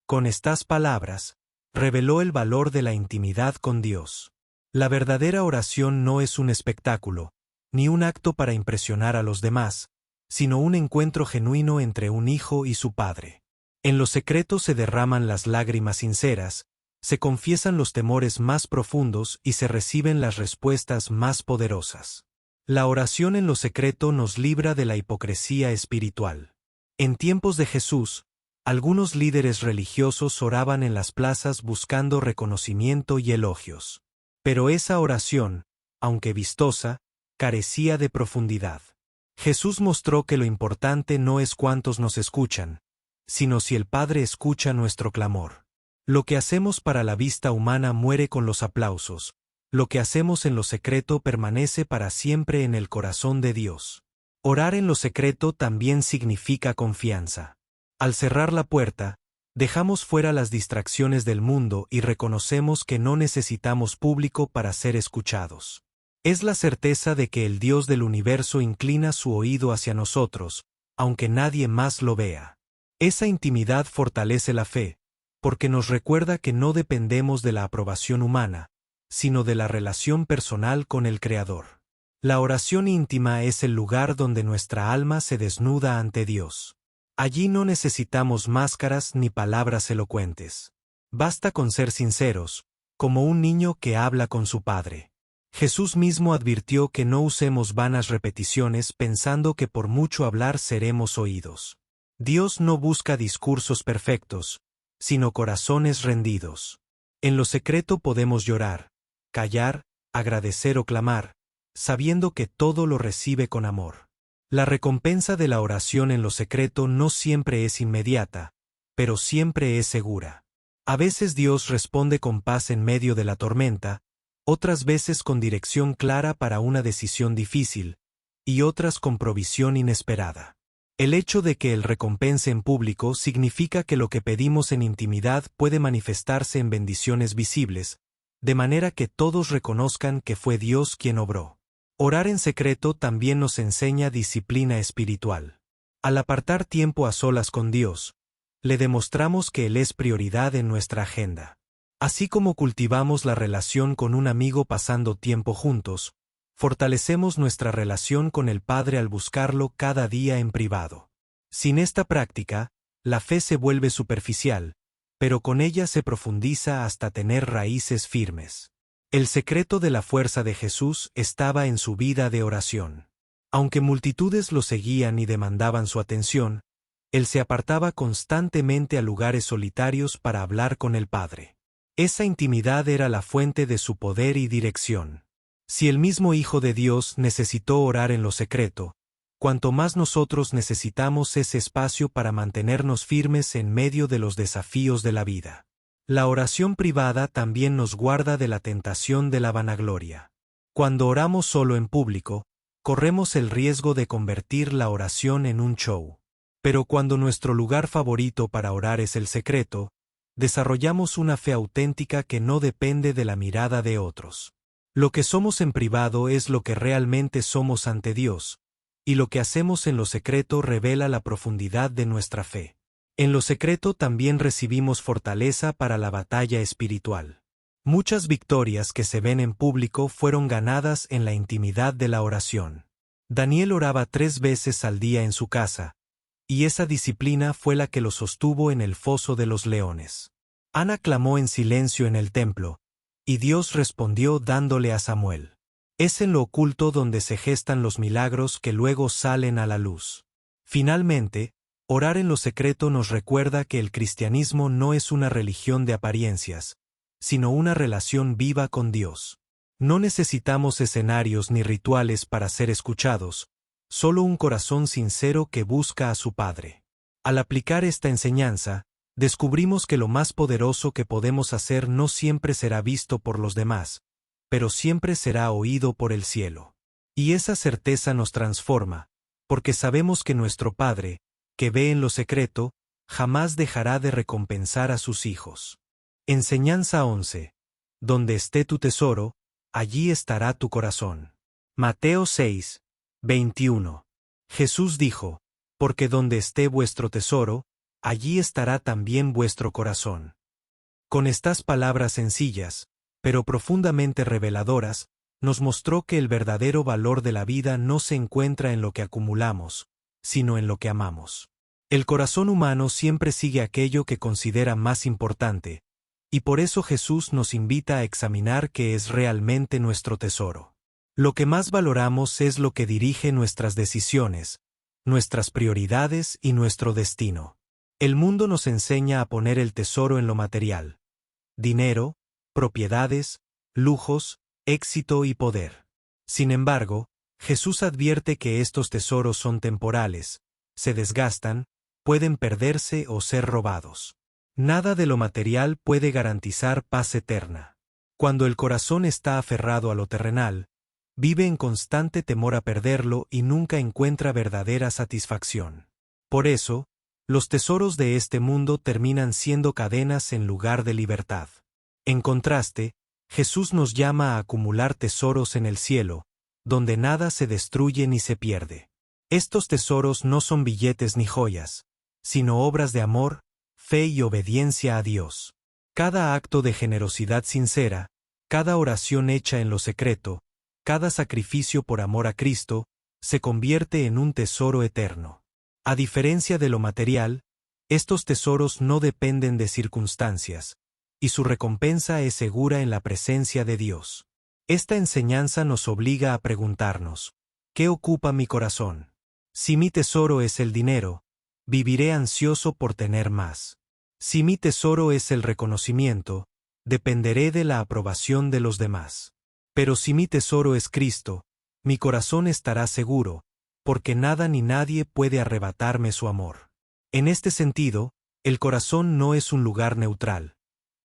A: Con estas palabras, reveló el valor de la intimidad con Dios. La verdadera oración no es un espectáculo, ni un acto para impresionar a los demás, sino un encuentro genuino entre un hijo y su Padre. En lo secreto se derraman las lágrimas sinceras, se confiesan los temores más profundos y se reciben las respuestas más poderosas. La oración en lo secreto nos libra de la hipocresía espiritual. En tiempos de Jesús, algunos líderes religiosos oraban en las plazas buscando reconocimiento y elogios. Pero esa oración, aunque vistosa, carecía de profundidad. Jesús mostró que lo importante no es cuántos nos escuchan, sino si el Padre escucha nuestro clamor. Lo que hacemos para la vista humana muere con los aplausos, Lo que hacemos en lo secreto permanece para siempre en el corazón de Dios. Orar en lo secreto también significa confianza. Al cerrar la puerta, dejamos fuera las distracciones del mundo y reconocemos que no necesitamos público para ser escuchados. Es la certeza de que el Dios del universo inclina su oído hacia nosotros, aunque nadie más lo vea. Esa intimidad fortalece la fe, porque nos recuerda que no dependemos de la aprobación humana, sino de la relación personal con el Creador. La oración íntima es el lugar donde nuestra alma se desnuda ante Dios. Allí no necesitamos máscaras ni palabras elocuentes. Basta con ser sinceros, como un niño que habla con su padre. Jesús mismo advirtió que no usemos vanas repeticiones pensando que por mucho hablar seremos oídos. Dios no busca discursos perfectos, sino corazones rendidos. En lo secreto podemos llorar, callar, agradecer o clamar, sabiendo que todo lo recibe con amor. La recompensa de la oración en lo secreto no siempre es inmediata, pero siempre es segura. A veces Dios responde con paz en medio de la tormenta, otras veces con dirección clara para una decisión difícil, y otras con provisión inesperada. El hecho de que Él recompense en público significa que lo que pedimos en intimidad puede manifestarse en bendiciones visibles, de manera que todos reconozcan que fue Dios quien obró. Orar en secreto también nos enseña disciplina espiritual. Al apartar tiempo a solas con Dios, le demostramos que Él es prioridad en nuestra agenda. Así como cultivamos la relación con un amigo pasando tiempo juntos, fortalecemos nuestra relación con el Padre al buscarlo cada día en privado. Sin esta práctica, la fe se vuelve superficial, pero con ella se profundiza hasta tener raíces firmes. El secreto de la fuerza de Jesús estaba en su vida de oración. Aunque multitudes lo seguían y demandaban su atención, Él se apartaba constantemente a lugares solitarios para hablar con el Padre. Esa intimidad era la fuente de su poder y dirección. Si el mismo Hijo de Dios necesitó orar en lo secreto, cuanto más nosotros necesitamos ese espacio para mantenernos firmes en medio de los desafíos de la vida. La oración privada también nos guarda de la tentación de la vanagloria. Cuando oramos solo en público, corremos el riesgo de convertir la oración en un show. Pero cuando nuestro lugar favorito para orar es el secreto, desarrollamos una fe auténtica que no depende de la mirada de otros. Lo que somos en privado es lo que realmente somos ante Dios, y lo que hacemos en lo secreto revela la profundidad de nuestra fe. En lo secreto también recibimos fortaleza para la batalla espiritual. Muchas victorias que se ven en público fueron ganadas en la intimidad de la oración. Daniel oraba 3 veces al día en su casa, y esa disciplina fue la que lo sostuvo en el foso de los leones. Ana clamó en silencio en el templo, y Dios respondió dándole a Samuel. Es en lo oculto donde se gestan los milagros que luego salen a la luz. Finalmente, orar en lo secreto nos recuerda que el cristianismo no es una religión de apariencias, sino una relación viva con Dios. No necesitamos escenarios ni rituales para ser escuchados, solo un corazón sincero que busca a su Padre. Al aplicar esta enseñanza, descubrimos que lo más poderoso que podemos hacer no siempre será visto por los demás, pero siempre será oído por el cielo. Y esa certeza nos transforma, porque sabemos que nuestro Padre, que ve en lo secreto, jamás dejará de recompensar a sus hijos. Enseñanza 11. Donde esté tu tesoro, allí estará tu corazón. Mateo 6, 21. Jesús dijo, porque donde esté vuestro tesoro, allí estará también vuestro corazón. Con estas palabras sencillas, pero profundamente reveladoras, nos mostró que el verdadero valor de la vida no se encuentra en lo que acumulamos, sino en lo que amamos. El corazón humano siempre sigue aquello que considera más importante, y por eso Jesús nos invita a examinar qué es realmente nuestro tesoro. Lo que más valoramos es lo que dirige nuestras decisiones, nuestras prioridades y nuestro destino. El mundo nos enseña a poner el tesoro en lo material: dinero, propiedades, lujos, éxito y poder. Sin embargo, Jesús advierte que estos tesoros son temporales, se desgastan, pueden perderse o ser robados. Nada de lo material puede garantizar paz eterna. Cuando el corazón está aferrado a lo terrenal, vive en constante temor a perderlo y nunca encuentra verdadera satisfacción. Por eso, los tesoros de este mundo terminan siendo cadenas en lugar de libertad. En contraste, Jesús nos llama a acumular tesoros en el cielo, donde nada se destruye ni se pierde. Estos tesoros no son billetes ni joyas, sino obras de amor, fe y obediencia a Dios. Cada acto de generosidad sincera, cada oración hecha en lo secreto, cada sacrificio por amor a Cristo, se convierte en un tesoro eterno. A diferencia de lo material, estos tesoros no dependen de circunstancias, y su recompensa es segura en la presencia de Dios. Esta enseñanza nos obliga a preguntarnos, ¿qué ocupa mi corazón? Si mi tesoro es el dinero, viviré ansioso por tener más. Si mi tesoro es el reconocimiento, dependeré de la aprobación de los demás. Pero si mi tesoro es Cristo, mi corazón estará seguro, porque nada ni nadie puede arrebatarme su amor. En este sentido, el corazón no es un lugar neutral.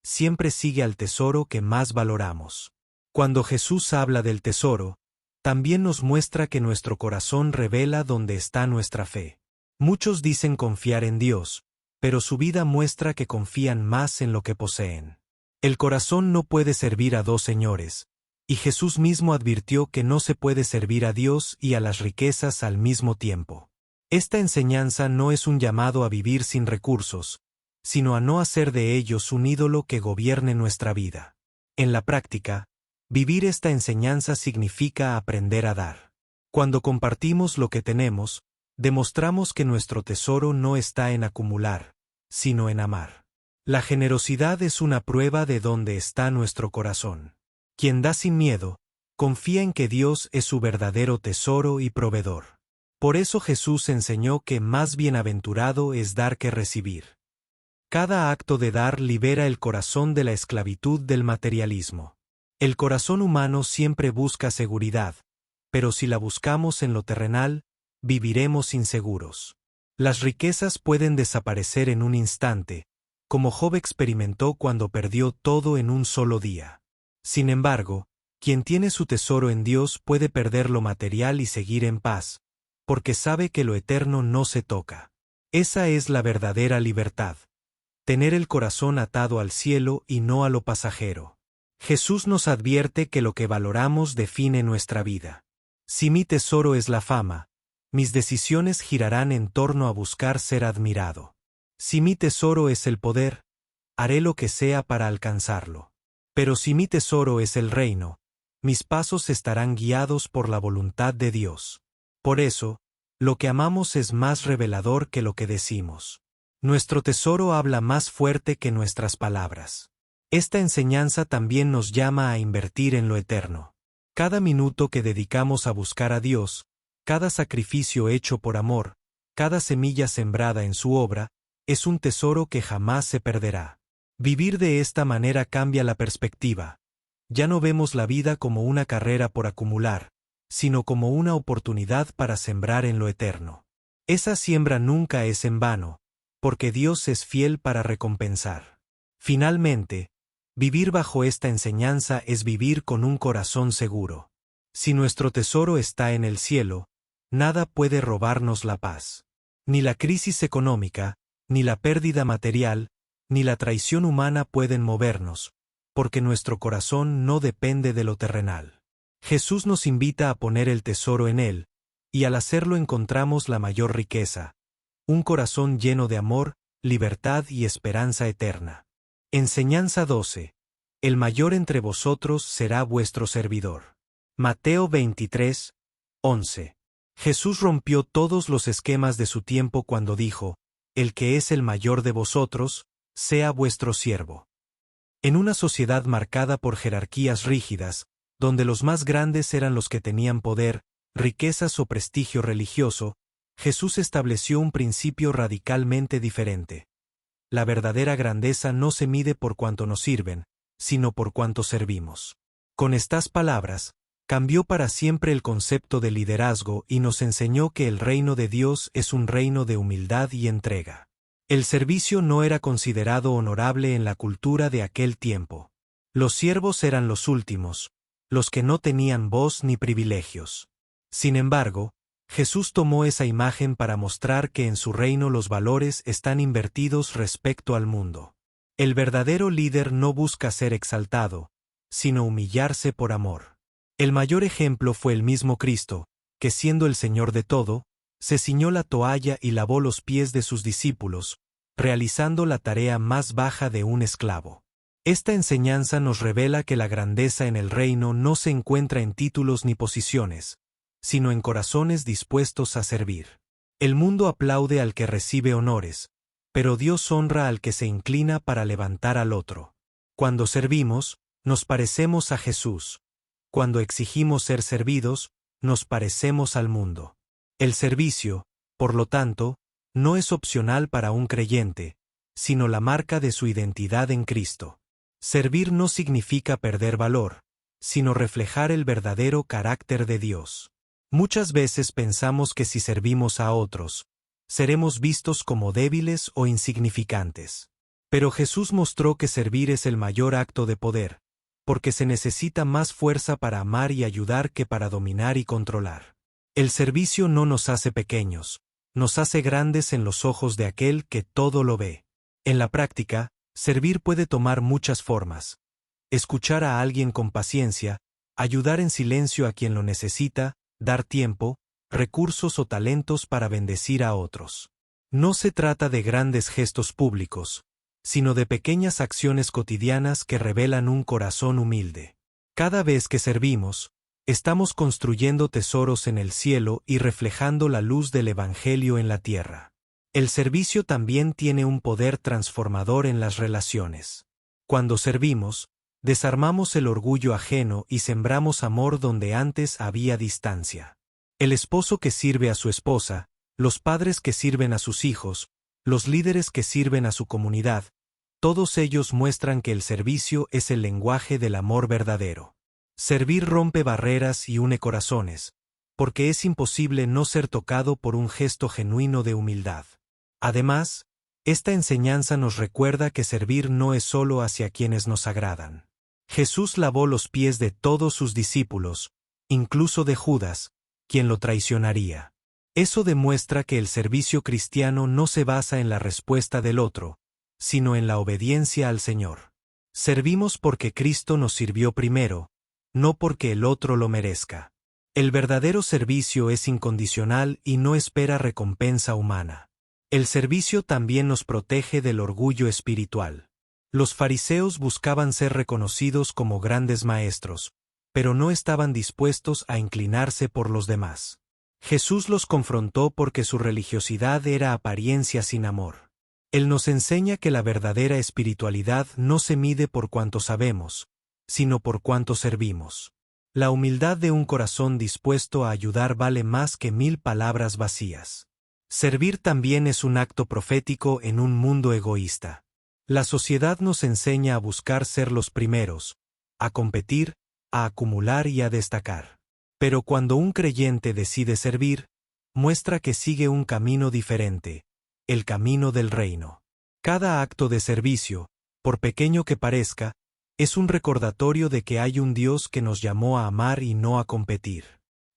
A: Siempre sigue al tesoro que más valoramos. Cuando Jesús habla del tesoro, también nos muestra que nuestro corazón revela dónde está nuestra fe. Muchos dicen confiar en Dios, pero su vida muestra que confían más en lo que poseen. El corazón no puede servir a dos señores, y Jesús mismo advirtió que no se puede servir a Dios y a las riquezas al mismo tiempo. Esta enseñanza no es un llamado a vivir sin recursos, sino a no hacer de ellos un ídolo que gobierne nuestra vida. En la práctica, vivir esta enseñanza significa aprender a dar. Cuando compartimos lo que tenemos, demostramos que nuestro tesoro no está en acumular, sino en amar. La generosidad es una prueba de dónde está nuestro corazón. Quien da sin miedo, confía en que Dios es su verdadero tesoro y proveedor. Por eso Jesús enseñó que más bienaventurado es dar que recibir. Cada acto de dar libera el corazón de la esclavitud del materialismo. El corazón humano siempre busca seguridad, pero si la buscamos en lo terrenal, viviremos inseguros. Las riquezas pueden desaparecer en un instante, como Job experimentó cuando perdió todo en un solo día. Sin embargo, quien tiene su tesoro en Dios puede perder lo material y seguir en paz, porque sabe que lo eterno no se toca. Esa es la verdadera libertad. Tener el corazón atado al cielo y no a lo pasajero. Jesús nos advierte que lo que valoramos define nuestra vida. Si mi tesoro es la fama, mis decisiones girarán en torno a buscar ser admirado. Si mi tesoro es el poder, haré lo que sea para alcanzarlo. Pero si mi tesoro es el reino, mis pasos estarán guiados por la voluntad de Dios. Por eso, lo que amamos es más revelador que lo que decimos. Nuestro tesoro habla más fuerte que nuestras palabras. Esta enseñanza también nos llama a invertir en lo eterno. Cada minuto que dedicamos a buscar a Dios, cada sacrificio hecho por amor, cada semilla sembrada en su obra, es un tesoro que jamás se perderá. Vivir de esta manera cambia la perspectiva. Ya no vemos la vida como una carrera por acumular, sino como una oportunidad para sembrar en lo eterno. Esa siembra nunca es en vano, porque Dios es fiel para recompensar. Finalmente, vivir bajo esta enseñanza es vivir con un corazón seguro. Si nuestro tesoro está en el cielo, nada puede robarnos la paz. Ni la crisis económica, ni la pérdida material, ni la traición humana pueden movernos, porque nuestro corazón no depende de lo terrenal. Jesús nos invita a poner el tesoro en Él, y al hacerlo encontramos la mayor riqueza, un corazón lleno de amor, libertad y esperanza eterna. Enseñanza 12. El mayor entre vosotros será vuestro servidor. Mateo 23, 11. Jesús rompió todos los esquemas de su tiempo cuando dijo, el que es el mayor de vosotros, sea vuestro siervo. En una sociedad marcada por jerarquías rígidas, donde los más grandes eran los que tenían poder, riquezas o prestigio religioso, Jesús estableció un principio radicalmente diferente. La verdadera grandeza no se mide por cuánto nos sirven, sino por cuánto servimos. Con estas palabras, cambió para siempre el concepto de liderazgo y nos enseñó que el reino de Dios es un reino de humildad y entrega. El servicio no era considerado honorable en la cultura de aquel tiempo. Los siervos eran los últimos, los que no tenían voz ni privilegios. Sin embargo, Jesús tomó esa imagen para mostrar que en su reino los valores están invertidos respecto al mundo. El verdadero líder no busca ser exaltado, sino humillarse por amor. El mayor ejemplo fue el mismo Cristo, que siendo el Señor de todo, se ciñó la toalla y lavó los pies de sus discípulos, realizando la tarea más baja de un esclavo. Esta enseñanza nos revela que la grandeza en el reino no se encuentra en títulos ni posiciones, sino en corazones dispuestos a servir. El mundo aplaude al que recibe honores, pero Dios honra al que se inclina para levantar al otro. Cuando servimos, nos parecemos a Jesús. Cuando exigimos ser servidos, nos parecemos al mundo. El servicio, por lo tanto, no es opcional para un creyente, sino la marca de su identidad en Cristo. Servir no significa perder valor, sino reflejar el verdadero carácter de Dios. Muchas veces pensamos que si servimos a otros, seremos vistos como débiles o insignificantes. Pero Jesús mostró que servir es el mayor acto de poder, porque se necesita más fuerza para amar y ayudar que para dominar y controlar. El servicio no nos hace pequeños, nos hace grandes en los ojos de aquel que todo lo ve. En la práctica, servir puede tomar muchas formas. Escuchar a alguien con paciencia, ayudar en silencio a quien lo necesita, dar tiempo, recursos o talentos para bendecir a otros. No se trata de grandes gestos públicos, sino de pequeñas acciones cotidianas que revelan un corazón humilde. Cada vez que servimos, estamos construyendo tesoros en el cielo y reflejando la luz del Evangelio en la tierra. El servicio también tiene un poder transformador en las relaciones. Cuando servimos, desarmamos el orgullo ajeno y sembramos amor donde antes había distancia. El esposo que sirve a su esposa, los padres que sirven a sus hijos, los líderes que sirven a su comunidad, todos ellos muestran que el servicio es el lenguaje del amor verdadero. Servir rompe barreras y une corazones, porque es imposible no ser tocado por un gesto genuino de humildad. Además, esta enseñanza nos recuerda que servir no es solo hacia quienes nos agradan. Jesús lavó los pies de todos sus discípulos, incluso de Judas, quien lo traicionaría. Eso demuestra que el servicio cristiano no se basa en la respuesta del otro, sino en la obediencia al Señor. Servimos porque Cristo nos sirvió primero, no porque el otro lo merezca. El verdadero servicio es incondicional y no espera recompensa humana. El servicio también nos protege del orgullo espiritual. Los fariseos buscaban ser reconocidos como grandes maestros, pero no estaban dispuestos a inclinarse por los demás. Jesús los confrontó porque su religiosidad era apariencia sin amor. Él nos enseña que la verdadera espiritualidad no se mide por cuánto sabemos, sino por cuánto servimos. La humildad de un corazón dispuesto a ayudar vale más que 1000 palabras vacías. Servir también es un acto profético en un mundo egoísta. La sociedad nos enseña a buscar ser los primeros, a competir, a acumular y a destacar. Pero cuando un creyente decide servir, muestra que sigue un camino diferente, el camino del reino. Cada acto de servicio, por pequeño que parezca, es un recordatorio de que hay un Dios que nos llamó a amar y no a competir.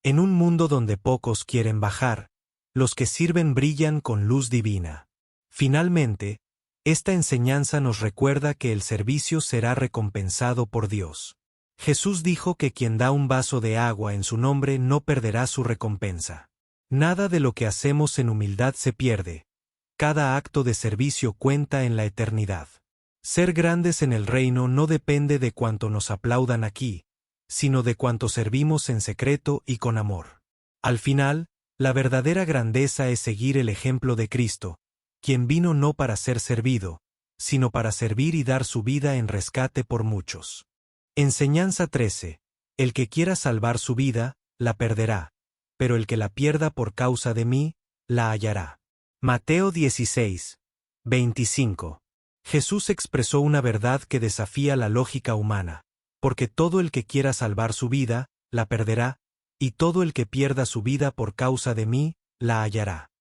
A: En un mundo donde pocos quieren bajar, los que sirven brillan con luz divina. Finalmente, esta enseñanza nos recuerda que el servicio será recompensado por Dios. Jesús dijo que quien da un vaso de agua en su nombre no perderá su recompensa. Nada de lo que hacemos en humildad se pierde. Cada acto de servicio cuenta en la eternidad. Ser grandes en el reino no depende de cuánto nos aplaudan aquí, sino de cuánto servimos en secreto y con amor. Al final, la verdadera grandeza es seguir el ejemplo de Cristo, quien vino no para ser servido, sino para servir y dar su vida en rescate por muchos. Enseñanza 13. El que quiera salvar su vida, la perderá, pero el que la pierda por causa de mí, la hallará. Mateo 16, 25. Jesús expresó una verdad que desafía la lógica humana, porque todo el que quiera salvar su vida, la perderá, y todo el que pierda su vida por causa de mí, la hallará.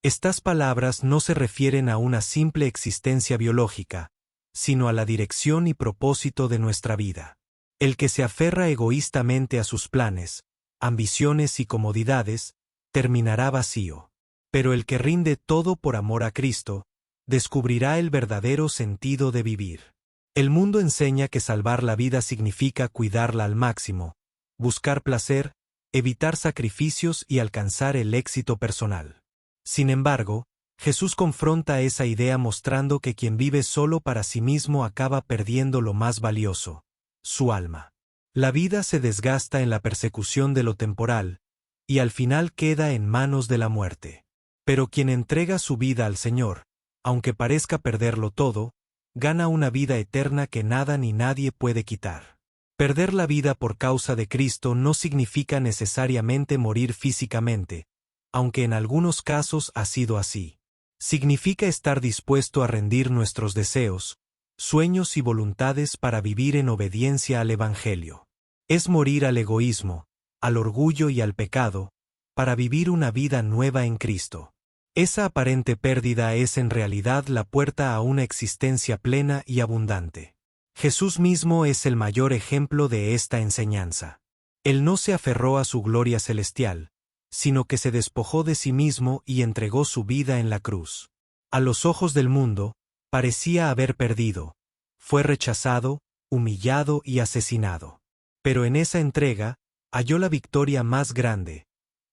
A: Estas palabras no se refieren a una simple existencia biológica, sino a la dirección y propósito de nuestra vida. El que se aferra egoístamente a sus planes, ambiciones y comodidades, terminará vacío. Pero el que rinde todo por amor a Cristo, descubrirá el verdadero sentido de vivir. El mundo enseña que salvar la vida significa cuidarla al máximo, buscar placer, evitar sacrificios y alcanzar el éxito personal. Sin embargo, Jesús confronta esa idea mostrando que quien vive solo para sí mismo acaba perdiendo lo más valioso, su alma. La vida se desgasta en la persecución de lo temporal, y al final queda en manos de la muerte. Pero quien entrega su vida al Señor, aunque parezca perderlo todo, gana una vida eterna que nada ni nadie puede quitar. Perder la vida por causa de Cristo no significa necesariamente morir físicamente, aunque en algunos casos ha sido así. Significa estar dispuesto a rendir nuestros deseos, sueños y voluntades para vivir en obediencia al Evangelio. Es morir al egoísmo, al orgullo y al pecado, para vivir una vida nueva en Cristo. Esa aparente pérdida es en realidad la puerta a una existencia plena y abundante. Jesús mismo es el mayor ejemplo de esta enseñanza. Él no se aferró a su gloria celestial, sino que se despojó de sí mismo y entregó su vida en la cruz. A los ojos del mundo, parecía haber perdido. Fue rechazado, humillado y asesinado. Pero en esa entrega, halló la victoria más grande,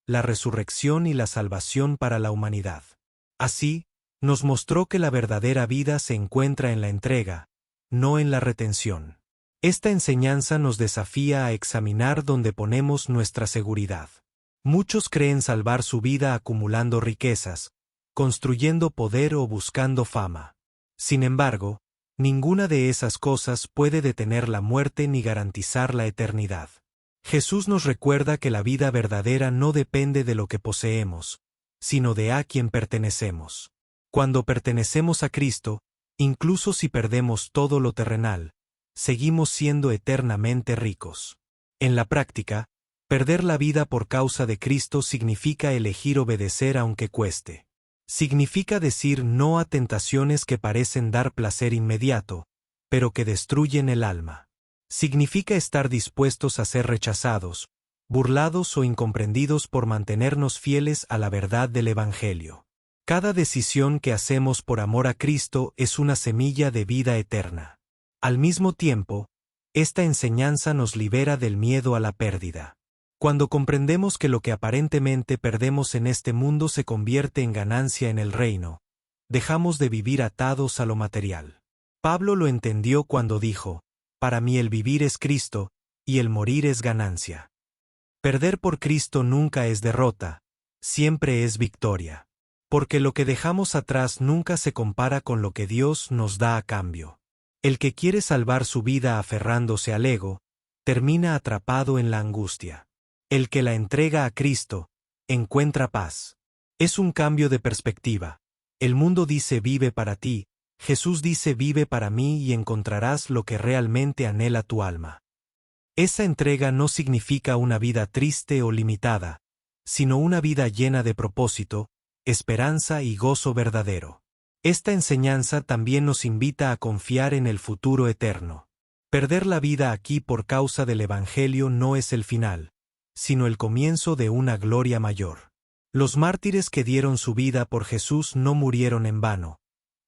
A: la resurrección y la salvación para la humanidad. Así, nos mostró que la verdadera vida se encuentra en la entrega, no en la retención. Esta enseñanza nos desafía a examinar dónde ponemos nuestra seguridad. Muchos creen salvar su vida acumulando riquezas, construyendo poder o buscando fama. Sin embargo, ninguna de esas cosas puede detener la muerte ni garantizar la eternidad. Jesús nos recuerda que la vida verdadera no depende de lo que poseemos, sino de a quien pertenecemos. Cuando pertenecemos a Cristo, incluso si perdemos todo lo terrenal, seguimos siendo eternamente ricos. En la práctica, perder la vida por causa de Cristo significa elegir obedecer aunque cueste. Significa decir no a tentaciones que parecen dar placer inmediato, pero que destruyen el alma. Significa estar dispuestos a ser rechazados, burlados o incomprendidos por mantenernos fieles a la verdad del Evangelio. Cada decisión que hacemos por amor a Cristo es una semilla de vida eterna. Al mismo tiempo, esta enseñanza nos libera del miedo a la pérdida. Cuando comprendemos que lo que aparentemente perdemos en este mundo se convierte en ganancia en el reino, dejamos de vivir atados a lo material. Pablo lo entendió cuando dijo: «Para mí el vivir es Cristo, y el morir es ganancia». Perder por Cristo nunca es derrota, siempre es victoria. Porque lo que dejamos atrás nunca se compara con lo que Dios nos da a cambio. El que quiere salvar su vida aferrándose al ego, termina atrapado en la angustia. El que la entrega a Cristo, encuentra paz. Es un cambio de perspectiva. El mundo dice vive para ti, Jesús dice vive para mí y encontrarás lo que realmente anhela tu alma. Esa entrega no significa una vida triste o limitada, sino una vida llena de propósito, esperanza y gozo verdadero. Esta enseñanza también nos invita a confiar en el futuro eterno. Perder la vida aquí por causa del Evangelio no es el final, sino el comienzo de una gloria mayor. Los mártires que dieron su vida por Jesús no murieron en vano.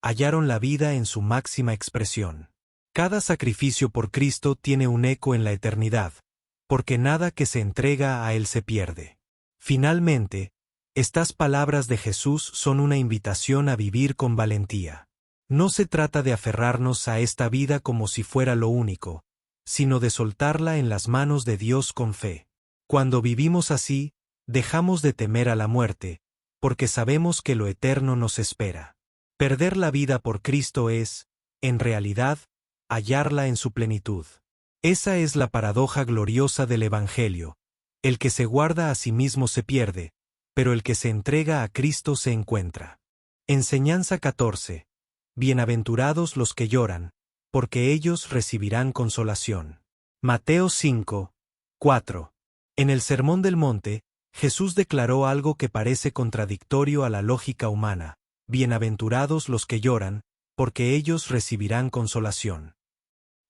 A: Hallaron la vida en su máxima expresión. Cada sacrificio por Cristo tiene un eco en la eternidad, porque nada que se entrega a Él se pierde. Finalmente, estas palabras de Jesús son una invitación a vivir con valentía. No se trata de aferrarnos a esta vida como si fuera lo único, sino de soltarla en las manos de Dios con fe. Cuando vivimos así, dejamos de temer a la muerte, porque sabemos que lo eterno nos espera. Perder la vida por Cristo es, en realidad, hallarla en su plenitud. Esa es la paradoja gloriosa del Evangelio. El que se guarda a sí mismo se pierde, pero el que se entrega a Cristo se encuentra. Enseñanza 14. Bienaventurados los que lloran, porque ellos recibirán consolación. Mateo 5, 4. En el Sermón del Monte, Jesús declaró algo que parece contradictorio a la lógica humana. Bienaventurados los que lloran, porque ellos recibirán consolación.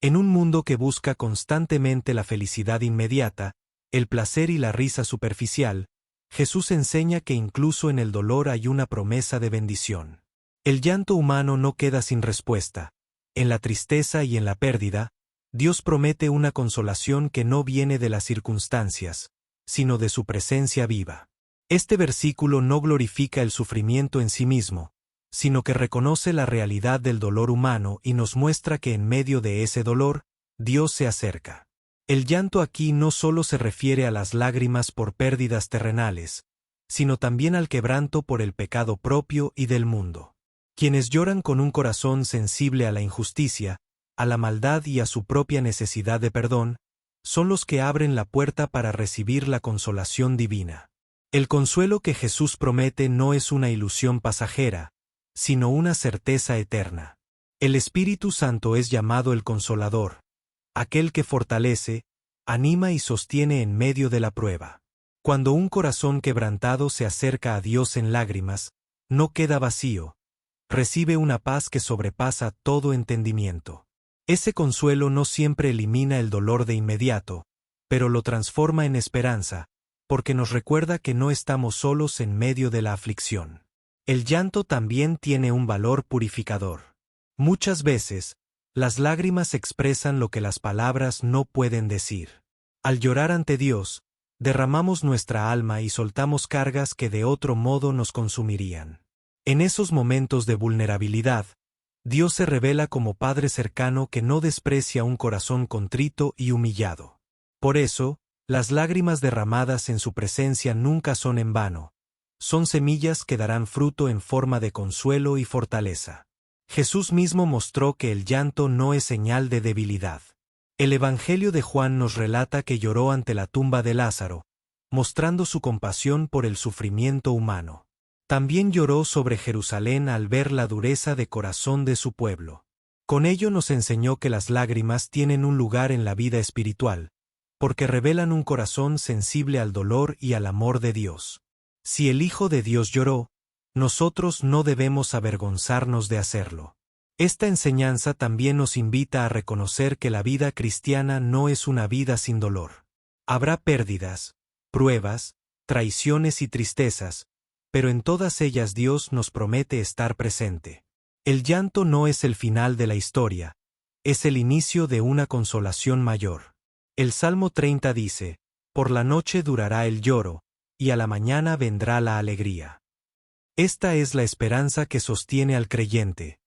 A: En un mundo que busca constantemente la felicidad inmediata, el placer y la risa superficial, Jesús enseña que incluso en el dolor hay una promesa de bendición. El llanto humano no queda sin respuesta. En la tristeza y en la pérdida, Dios promete una consolación que no viene de las circunstancias, sino de su presencia viva. Este versículo no glorifica el sufrimiento en sí mismo, sino que reconoce la realidad del dolor humano y nos muestra que en medio de ese dolor, Dios se acerca. El llanto aquí no solo se refiere a las lágrimas por pérdidas terrenales, sino también al quebranto por el pecado propio y del mundo. Quienes lloran con un corazón sensible a la injusticia, a la maldad y a su propia necesidad de perdón, son los que abren la puerta para recibir la consolación divina. El consuelo que Jesús promete no es una ilusión pasajera, sino una certeza eterna. El Espíritu Santo es llamado el Consolador, aquel que fortalece, anima y sostiene en medio de la prueba. Cuando un corazón quebrantado se acerca a Dios en lágrimas, no queda vacío, recibe una paz que sobrepasa todo entendimiento. Ese consuelo no siempre elimina el dolor de inmediato, pero lo transforma en esperanza, porque nos recuerda que no estamos solos en medio de la aflicción. El llanto también tiene un valor purificador. Muchas veces, las lágrimas expresan lo que las palabras no pueden decir. Al llorar ante Dios, derramamos nuestra alma y soltamos cargas que de otro modo nos consumirían. En esos momentos de vulnerabilidad, Dios se revela como Padre cercano que no desprecia un corazón contrito y humillado. Por eso, las lágrimas derramadas en su presencia nunca son en vano. Son semillas que darán fruto en forma de consuelo y fortaleza. Jesús mismo mostró que el llanto no es señal de debilidad. El Evangelio de Juan nos relata que lloró ante la tumba de Lázaro, mostrando su compasión por el sufrimiento humano. También lloró sobre Jerusalén al ver la dureza de corazón de su pueblo. Con ello nos enseñó que las lágrimas tienen un lugar en la vida espiritual, porque revelan un corazón sensible al dolor y al amor de Dios. Si el Hijo de Dios lloró, nosotros no debemos avergonzarnos de hacerlo. Esta enseñanza también nos invita a reconocer que la vida cristiana no es una vida sin dolor. Habrá pérdidas, pruebas, traiciones y tristezas, pero en todas ellas Dios nos promete estar presente. El llanto no es el final de la historia, es el inicio de una consolación mayor. El Salmo 30 dice, «Por la noche durará el lloro, y a la mañana vendrá la alegría». Esta es la esperanza que sostiene al creyente.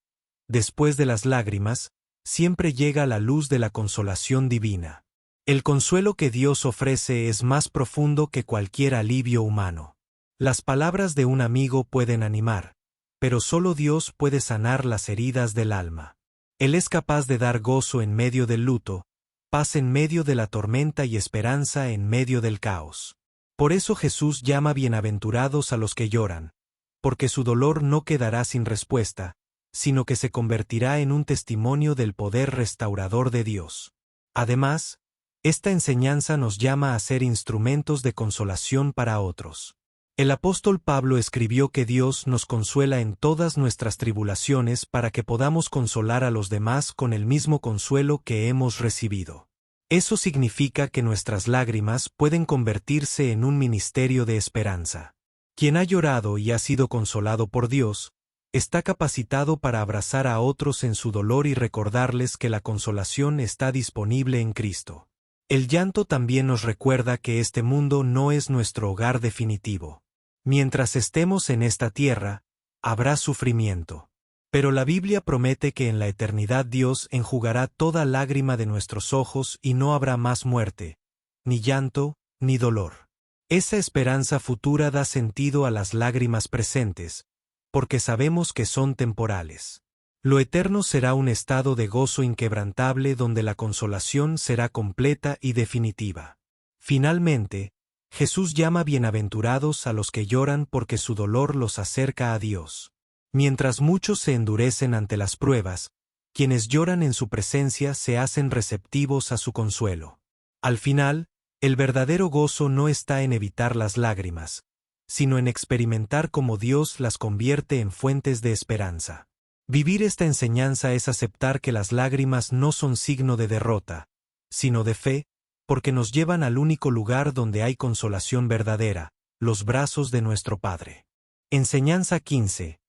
A: Después de las lágrimas, siempre llega la luz de la consolación divina. El consuelo que Dios ofrece es más profundo que cualquier alivio humano. Las palabras de un amigo pueden animar, pero solo Dios puede sanar las heridas del alma. Él es capaz de dar gozo en medio del luto, paz en medio de la tormenta y esperanza en medio del caos. Por eso Jesús llama bienaventurados a los que lloran, porque su dolor no quedará sin respuesta, sino que se convertirá en un testimonio del poder restaurador de Dios. Además, esta enseñanza nos llama a ser instrumentos de consolación para otros. El apóstol Pablo escribió que Dios nos consuela en todas nuestras tribulaciones para que podamos consolar a los demás con el mismo consuelo que hemos recibido. Eso significa que nuestras lágrimas pueden convertirse en un ministerio de esperanza. Quien ha llorado y ha sido consolado por Dios, está capacitado para abrazar a otros en su dolor y recordarles que la consolación está disponible en Cristo. El llanto también nos recuerda que este mundo no es nuestro hogar definitivo. Mientras estemos en esta tierra, habrá sufrimiento. Pero la Biblia promete que en la eternidad Dios enjugará toda lágrima de nuestros ojos y no habrá más muerte, ni llanto, ni dolor. Esa esperanza futura da sentido a las lágrimas presentes, porque sabemos que son temporales. Lo eterno será un estado de gozo inquebrantable donde la consolación será completa y definitiva. Finalmente, Jesús llama bienaventurados a los que lloran porque su dolor los acerca a Dios. Mientras muchos se endurecen ante las pruebas, quienes lloran en su presencia se hacen receptivos a su consuelo. Al final, el verdadero gozo no está en evitar las lágrimas, sino en experimentar cómo Dios las convierte en fuentes de esperanza. Vivir esta enseñanza es aceptar que las lágrimas no son signo de derrota, sino de fe, porque nos llevan al único lugar donde hay consolación verdadera, los brazos de nuestro Padre. Enseñanza 15.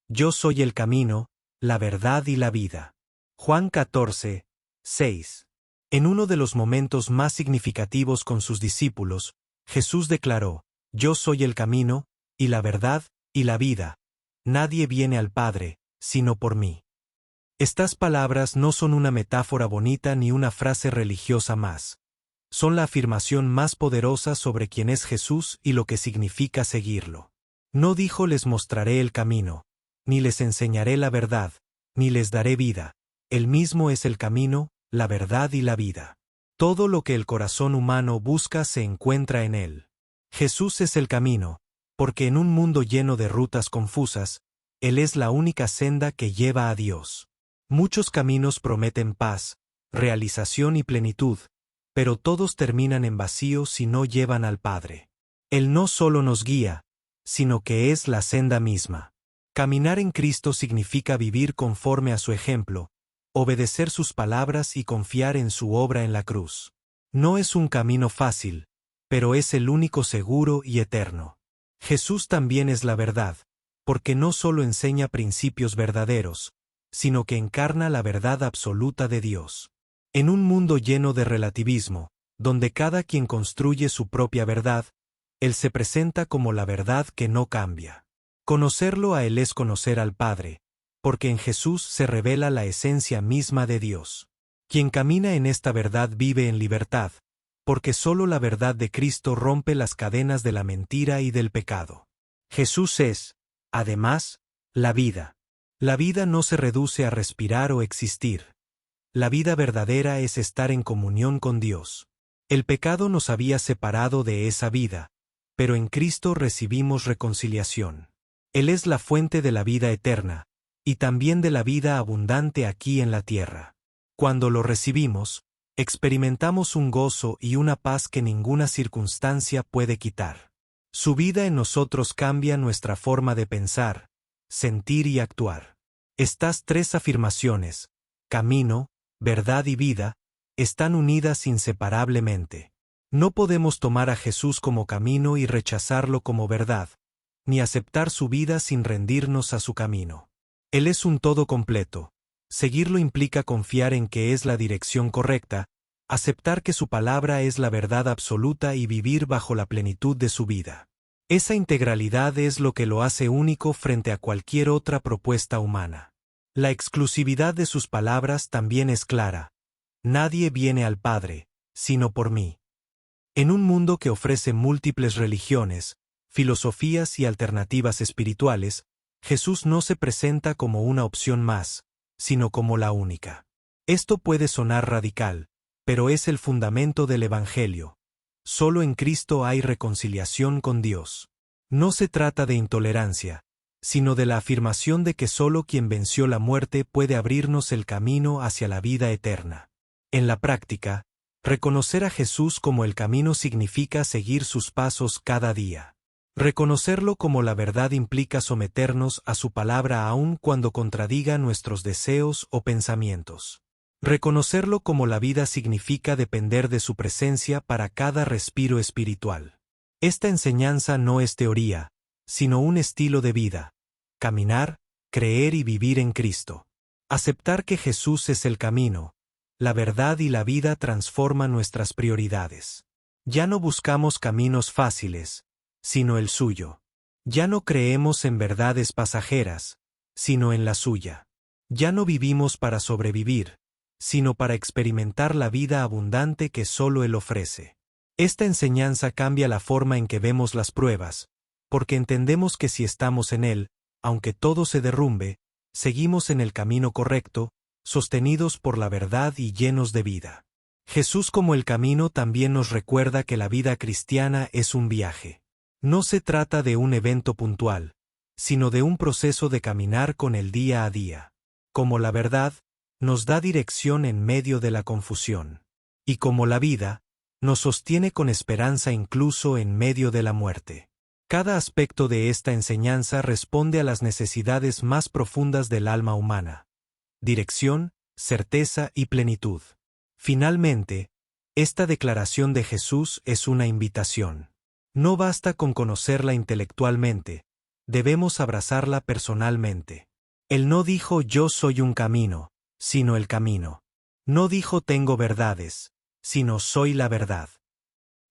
A: Yo soy el camino, la verdad y la vida. Juan 14, 6. En uno de los momentos más significativos con sus discípulos, Jesús declaró: Yo soy el camino, y la verdad, y la vida. Nadie viene al Padre, sino por mí. Estas palabras no son una metáfora bonita ni una frase religiosa más. Son la afirmación más poderosa sobre quién es Jesús y lo que significa seguirlo. No dijo: les mostraré el camino, ni les enseñaré la verdad, ni les daré vida. Él mismo es el camino, la verdad y la vida. Todo lo que el corazón humano busca se encuentra en él. Jesús es el camino, porque en un mundo lleno de rutas confusas, Él es la única senda que lleva a Dios. Muchos caminos prometen paz, realización y plenitud, pero todos terminan en vacío si no llevan al Padre. Él no solo nos guía, sino que es la senda misma. Caminar en Cristo significa vivir conforme a su ejemplo, obedecer sus palabras y confiar en su obra en la cruz. No es un camino fácil, pero es el único seguro y eterno. Jesús también es la verdad, porque no solo enseña principios verdaderos, sino que encarna la verdad absoluta de Dios. En un mundo lleno de relativismo, donde cada quien construye su propia verdad, Él se presenta como la verdad que no cambia. Conocerlo a Él es conocer al Padre, porque en Jesús se revela la esencia misma de Dios. Quien camina en esta verdad vive en libertad, porque solo la verdad de Cristo rompe las cadenas de la mentira y del pecado. Jesús es, además, la vida. La vida no se reduce a respirar o existir. La vida verdadera es estar en comunión con Dios. El pecado nos había separado de esa vida, pero en Cristo recibimos reconciliación. Él es la fuente de la vida eterna, y también de la vida abundante aquí en la tierra. Cuando lo recibimos, experimentamos un gozo y una paz que ninguna circunstancia puede quitar. Su vida en nosotros cambia nuestra forma de pensar, sentir y actuar. Estas tres afirmaciones, camino, verdad y vida, están unidas inseparablemente. No podemos tomar a Jesús como camino y rechazarlo como verdad, ni aceptar su vida sin rendirnos a su camino. Él es un todo completo. Seguirlo implica confiar en que es la dirección correcta, aceptar que su palabra es la verdad absoluta y vivir bajo la plenitud de su vida. Esa integralidad es lo que lo hace único frente a cualquier otra propuesta humana. La exclusividad de sus palabras también es clara. Nadie viene al Padre, sino por mí. En un mundo que ofrece múltiples religiones, filosofías y alternativas espirituales, Jesús no se presenta como una opción más, sino como la única. Esto puede sonar radical, pero es el fundamento del Evangelio. Solo en Cristo hay reconciliación con Dios. No se trata de intolerancia, sino de la afirmación de que solo quien venció la muerte puede abrirnos el camino hacia la vida eterna. En la práctica, reconocer a Jesús como el camino significa seguir sus pasos cada día. Reconocerlo como la verdad implica someternos a su palabra aun cuando contradiga nuestros deseos o pensamientos. Reconocerlo como la vida significa depender de su presencia para cada respiro espiritual. Esta enseñanza no es teoría, sino un estilo de vida: caminar, creer y vivir en Cristo. Aceptar que Jesús es el camino, la verdad y la vida transforma nuestras prioridades. Ya no buscamos caminos fáciles, sino el suyo. Ya no creemos en verdades pasajeras, sino en la suya. Ya no vivimos para sobrevivir, sino para experimentar la vida abundante que solo Él ofrece. Esta enseñanza cambia la forma en que vemos las pruebas, porque entendemos que si estamos en Él, aunque todo se derrumbe, seguimos en el camino correcto, sostenidos por la verdad y llenos de vida. Jesús como el camino también nos recuerda que la vida cristiana es un viaje. No se trata de un evento puntual, sino de un proceso de caminar con Él día a día. Como la verdad, nos da dirección en medio de la confusión. Y como la vida, nos sostiene con esperanza incluso en medio de la muerte. Cada aspecto de esta enseñanza responde a las necesidades más profundas del alma humana: dirección, certeza y plenitud. Finalmente, esta declaración de Jesús es una invitación. No basta con conocerla intelectualmente, debemos abrazarla personalmente. Él no dijo yo soy un camino, sino el camino. No dijo tengo verdades, sino soy la verdad.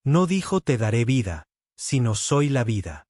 A: No dijo te daré vida, sino soy la vida.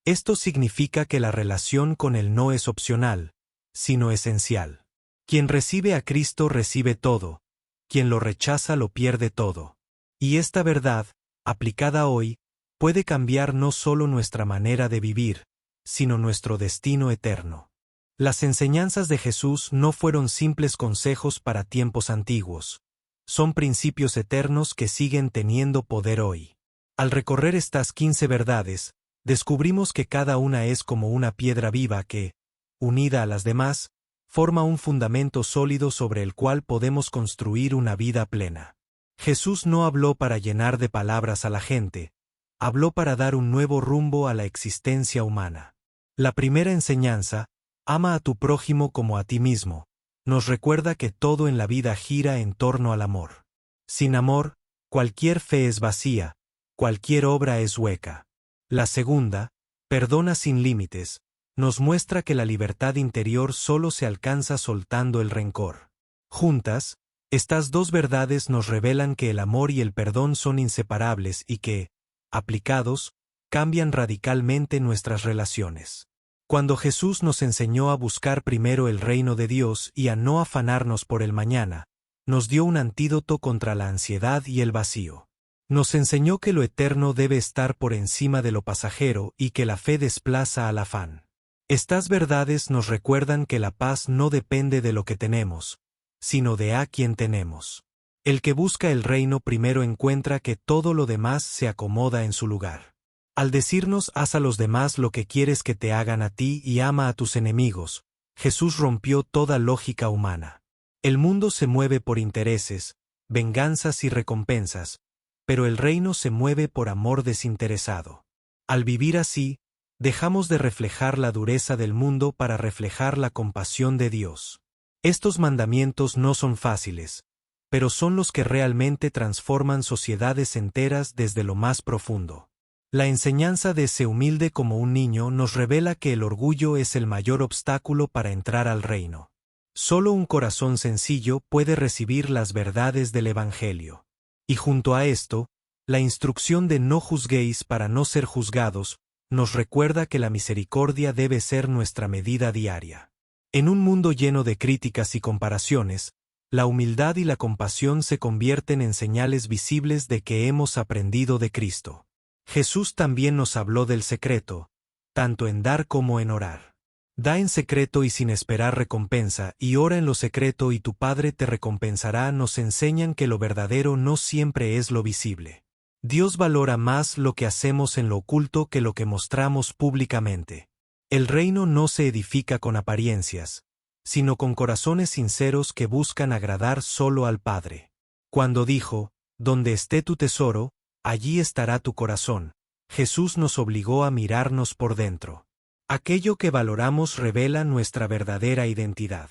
A: Esto significa que la relación con Él no es opcional, sino esencial. Quien recibe a Cristo recibe todo, quien lo rechaza lo pierde todo. Y esta verdad, aplicada hoy, puede cambiar no solo nuestra manera de vivir, sino nuestro destino eterno. Las enseñanzas de Jesús no fueron simples consejos para tiempos antiguos. Son principios eternos que siguen teniendo poder hoy. Al recorrer estas 15 verdades, descubrimos que cada una es como una piedra viva que, unida a las demás, forma un fundamento sólido sobre el cual podemos construir una vida plena. Jesús no habló para llenar de palabras a la gente, habló para dar un nuevo rumbo a la existencia humana. La primera enseñanza, ama a tu prójimo como a ti mismo, nos recuerda que todo en la vida gira en torno al amor. Sin amor, cualquier fe es vacía, cualquier obra es hueca. La segunda, perdona sin límites, nos muestra que la libertad interior solo se alcanza soltando el rencor. Juntas, estas dos verdades nos revelan que el amor y el perdón son inseparables y que, aplicados, cambian radicalmente nuestras relaciones. Cuando Jesús nos enseñó a buscar primero el reino de Dios y a no afanarnos por el mañana, nos dio un antídoto contra la ansiedad y el vacío. Nos enseñó que lo eterno debe estar por encima de lo pasajero y que la fe desplaza al afán. Estas verdades nos recuerdan que la paz no depende de lo que tenemos, sino de a quien tenemos. El que busca el reino primero encuentra que todo lo demás se acomoda en su lugar. Al decirnos haz a los demás lo que quieres que te hagan a ti y ama a tus enemigos, Jesús rompió toda lógica humana. El mundo se mueve por intereses, venganzas y recompensas, pero el reino se mueve por amor desinteresado. Al vivir así, dejamos de reflejar la dureza del mundo para reflejar la compasión de Dios. Estos mandamientos no son fáciles, pero son los que realmente transforman sociedades enteras desde lo más profundo. La enseñanza de sé humilde como un niño nos revela que el orgullo es el mayor obstáculo para entrar al reino. Solo un corazón sencillo puede recibir las verdades del Evangelio. Y junto a esto, la instrucción de no juzguéis para no ser juzgados, nos recuerda que la misericordia debe ser nuestra medida diaria. En un mundo lleno de críticas y comparaciones, la humildad y la compasión se convierten en señales visibles de que hemos aprendido de Cristo. Jesús también nos habló del secreto, tanto en dar como en orar. Da en secreto y sin esperar recompensa, y ora en lo secreto y tu Padre te recompensará. Nos enseñan que lo verdadero no siempre es lo visible. Dios valora más lo que hacemos en lo oculto que lo que mostramos públicamente. El reino no se edifica con apariencias, sino con corazones sinceros que buscan agradar solo al Padre. Cuando dijo, donde esté tu tesoro, allí estará tu corazón, Jesús nos obligó a mirarnos por dentro. Aquello que valoramos revela nuestra verdadera identidad.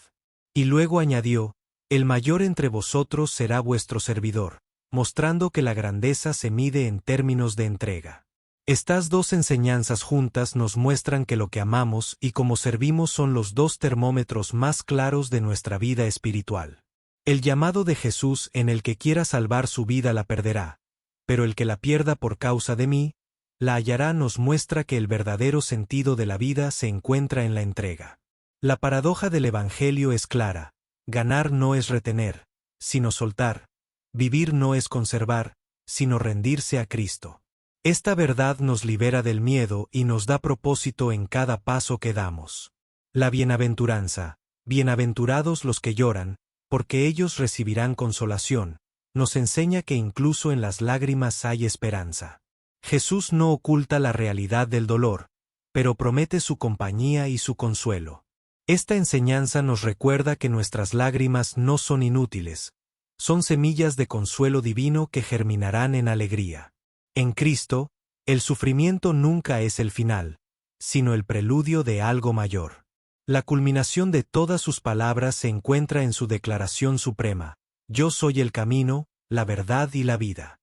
A: Y luego añadió, el mayor entre vosotros será vuestro servidor, mostrando que la grandeza se mide en términos de entrega. Estas dos enseñanzas juntas nos muestran que lo que amamos y cómo servimos son los dos termómetros más claros de nuestra vida espiritual. El llamado de Jesús en el que quiera salvar su vida la perderá, pero el que la pierda por causa de mí, la hallará nos muestra que el verdadero sentido de la vida se encuentra en la entrega. La paradoja del Evangelio es clara: ganar no es retener, sino soltar; vivir no es conservar, sino rendirse a Cristo. Esta verdad nos libera del miedo y nos da propósito en cada paso que damos. La bienaventuranza, bienaventurados los que lloran, porque ellos recibirán consolación, nos enseña que incluso en las lágrimas hay esperanza. Jesús no oculta la realidad del dolor, pero promete su compañía y su consuelo. Esta enseñanza nos recuerda que nuestras lágrimas no son inútiles, son semillas de consuelo divino que germinarán en alegría. En Cristo, El sufrimiento nunca es el final, sino el preludio de algo mayor. La culminación de todas sus palabras se encuentra en su declaración suprema: yo soy el camino, la verdad y la vida.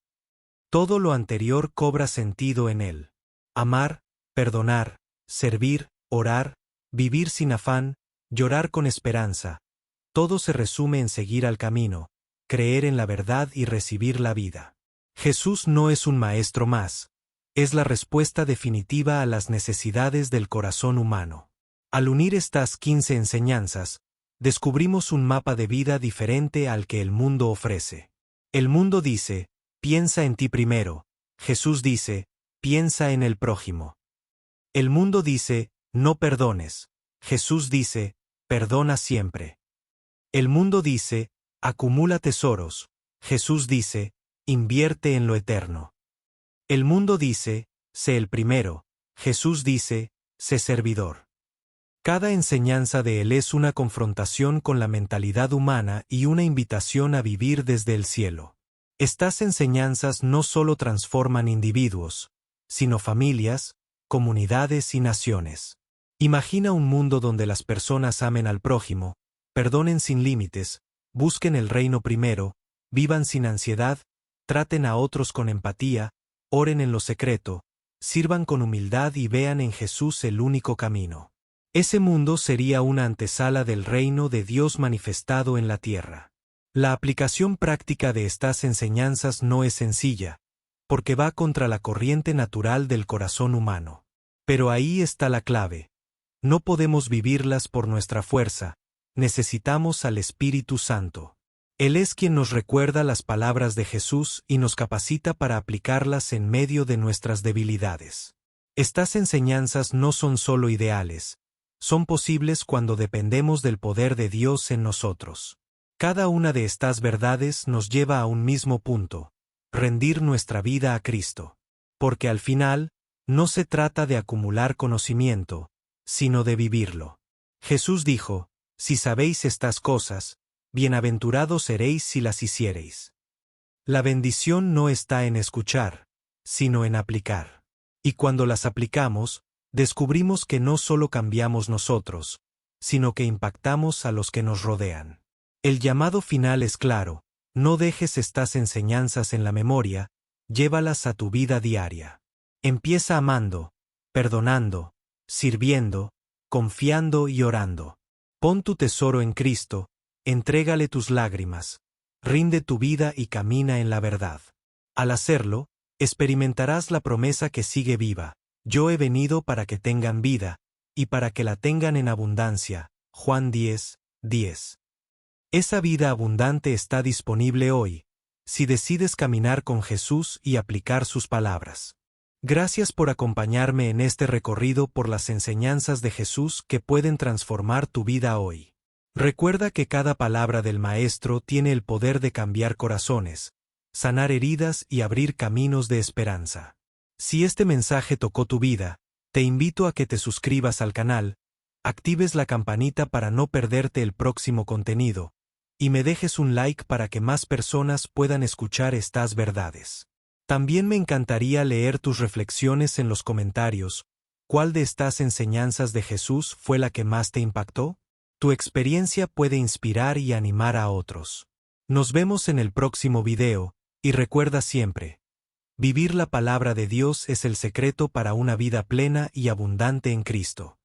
A: Todo lo anterior cobra sentido en él. Amar, perdonar, servir, orar, vivir sin afán, llorar con esperanza. Todo se resume en seguir al camino, creer en la verdad y recibir la vida. Jesús no es un maestro más, es la respuesta definitiva a las necesidades del corazón humano. Al unir estas 15 enseñanzas, descubrimos un mapa de vida diferente al que el mundo ofrece. El mundo dice: piensa en ti primero. Jesús dice: piensa en el prójimo. El mundo dice: no perdones. Jesús dice: perdona siempre. El mundo dice: acumula tesoros. Jesús dice: invierte en lo eterno. El mundo dice: sé el primero. Jesús dice: sé servidor. Cada enseñanza de él es una confrontación con la mentalidad humana y una invitación a vivir desde el cielo. Estas enseñanzas no solo transforman individuos, sino familias, comunidades y naciones. Imagina un mundo donde las personas amen al prójimo, perdonen sin límites, busquen el reino primero, vivan sin ansiedad, traten a otros con empatía, oren en lo secreto, sirvan con humildad y vean en Jesús el único camino. Ese mundo sería una antesala del reino de Dios manifestado en la tierra. La aplicación práctica de estas enseñanzas no es sencilla, porque va contra la corriente natural del corazón humano. Pero ahí está la clave. No podemos vivirlas por nuestra fuerza, necesitamos al Espíritu Santo. Él es quien nos recuerda las palabras de Jesús y nos capacita para aplicarlas en medio de nuestras debilidades. Estas enseñanzas no son solo ideales, son posibles cuando dependemos del poder de Dios en nosotros. Cada una de estas verdades nos lleva a un mismo punto: rendir nuestra vida a Cristo. Porque al final, no se trata de acumular conocimiento, sino de vivirlo. Jesús dijo: si sabéis estas cosas, bienaventurados seréis si las hiciereis. La bendición no está en escuchar, sino en aplicar. Y cuando las aplicamos, descubrimos que no solo cambiamos nosotros, sino que impactamos a los que nos rodean. El llamado final es claro: no dejes estas enseñanzas en la memoria, llévalas a tu vida diaria. Empieza amando, perdonando, sirviendo, confiando y orando. Pon tu tesoro en Cristo, entrégale tus lágrimas, rinde tu vida y camina en la verdad. Al hacerlo, experimentarás la promesa que sigue viva: yo he venido para que tengan vida, y para que la tengan en abundancia. Juan 10:10. Esa vida abundante está disponible hoy, si decides caminar con Jesús y aplicar sus palabras. Gracias por acompañarme en este recorrido por las enseñanzas de Jesús que pueden transformar tu vida hoy. Recuerda que cada palabra del Maestro tiene el poder de cambiar corazones, sanar heridas y abrir caminos de esperanza. Si este mensaje tocó tu vida, te invito a que te suscribas al canal, actives la campanita para no perderte el próximo contenido, y me dejes un like para que más personas puedan escuchar estas verdades. También me encantaría leer tus reflexiones en los comentarios. ¿Cuál de estas enseñanzas de Jesús fue la que más te impactó? Tu experiencia puede inspirar y animar a otros. Nos vemos en el próximo video, y recuerda siempre: vivir la palabra de Dios es el secreto para una vida plena y abundante en Cristo.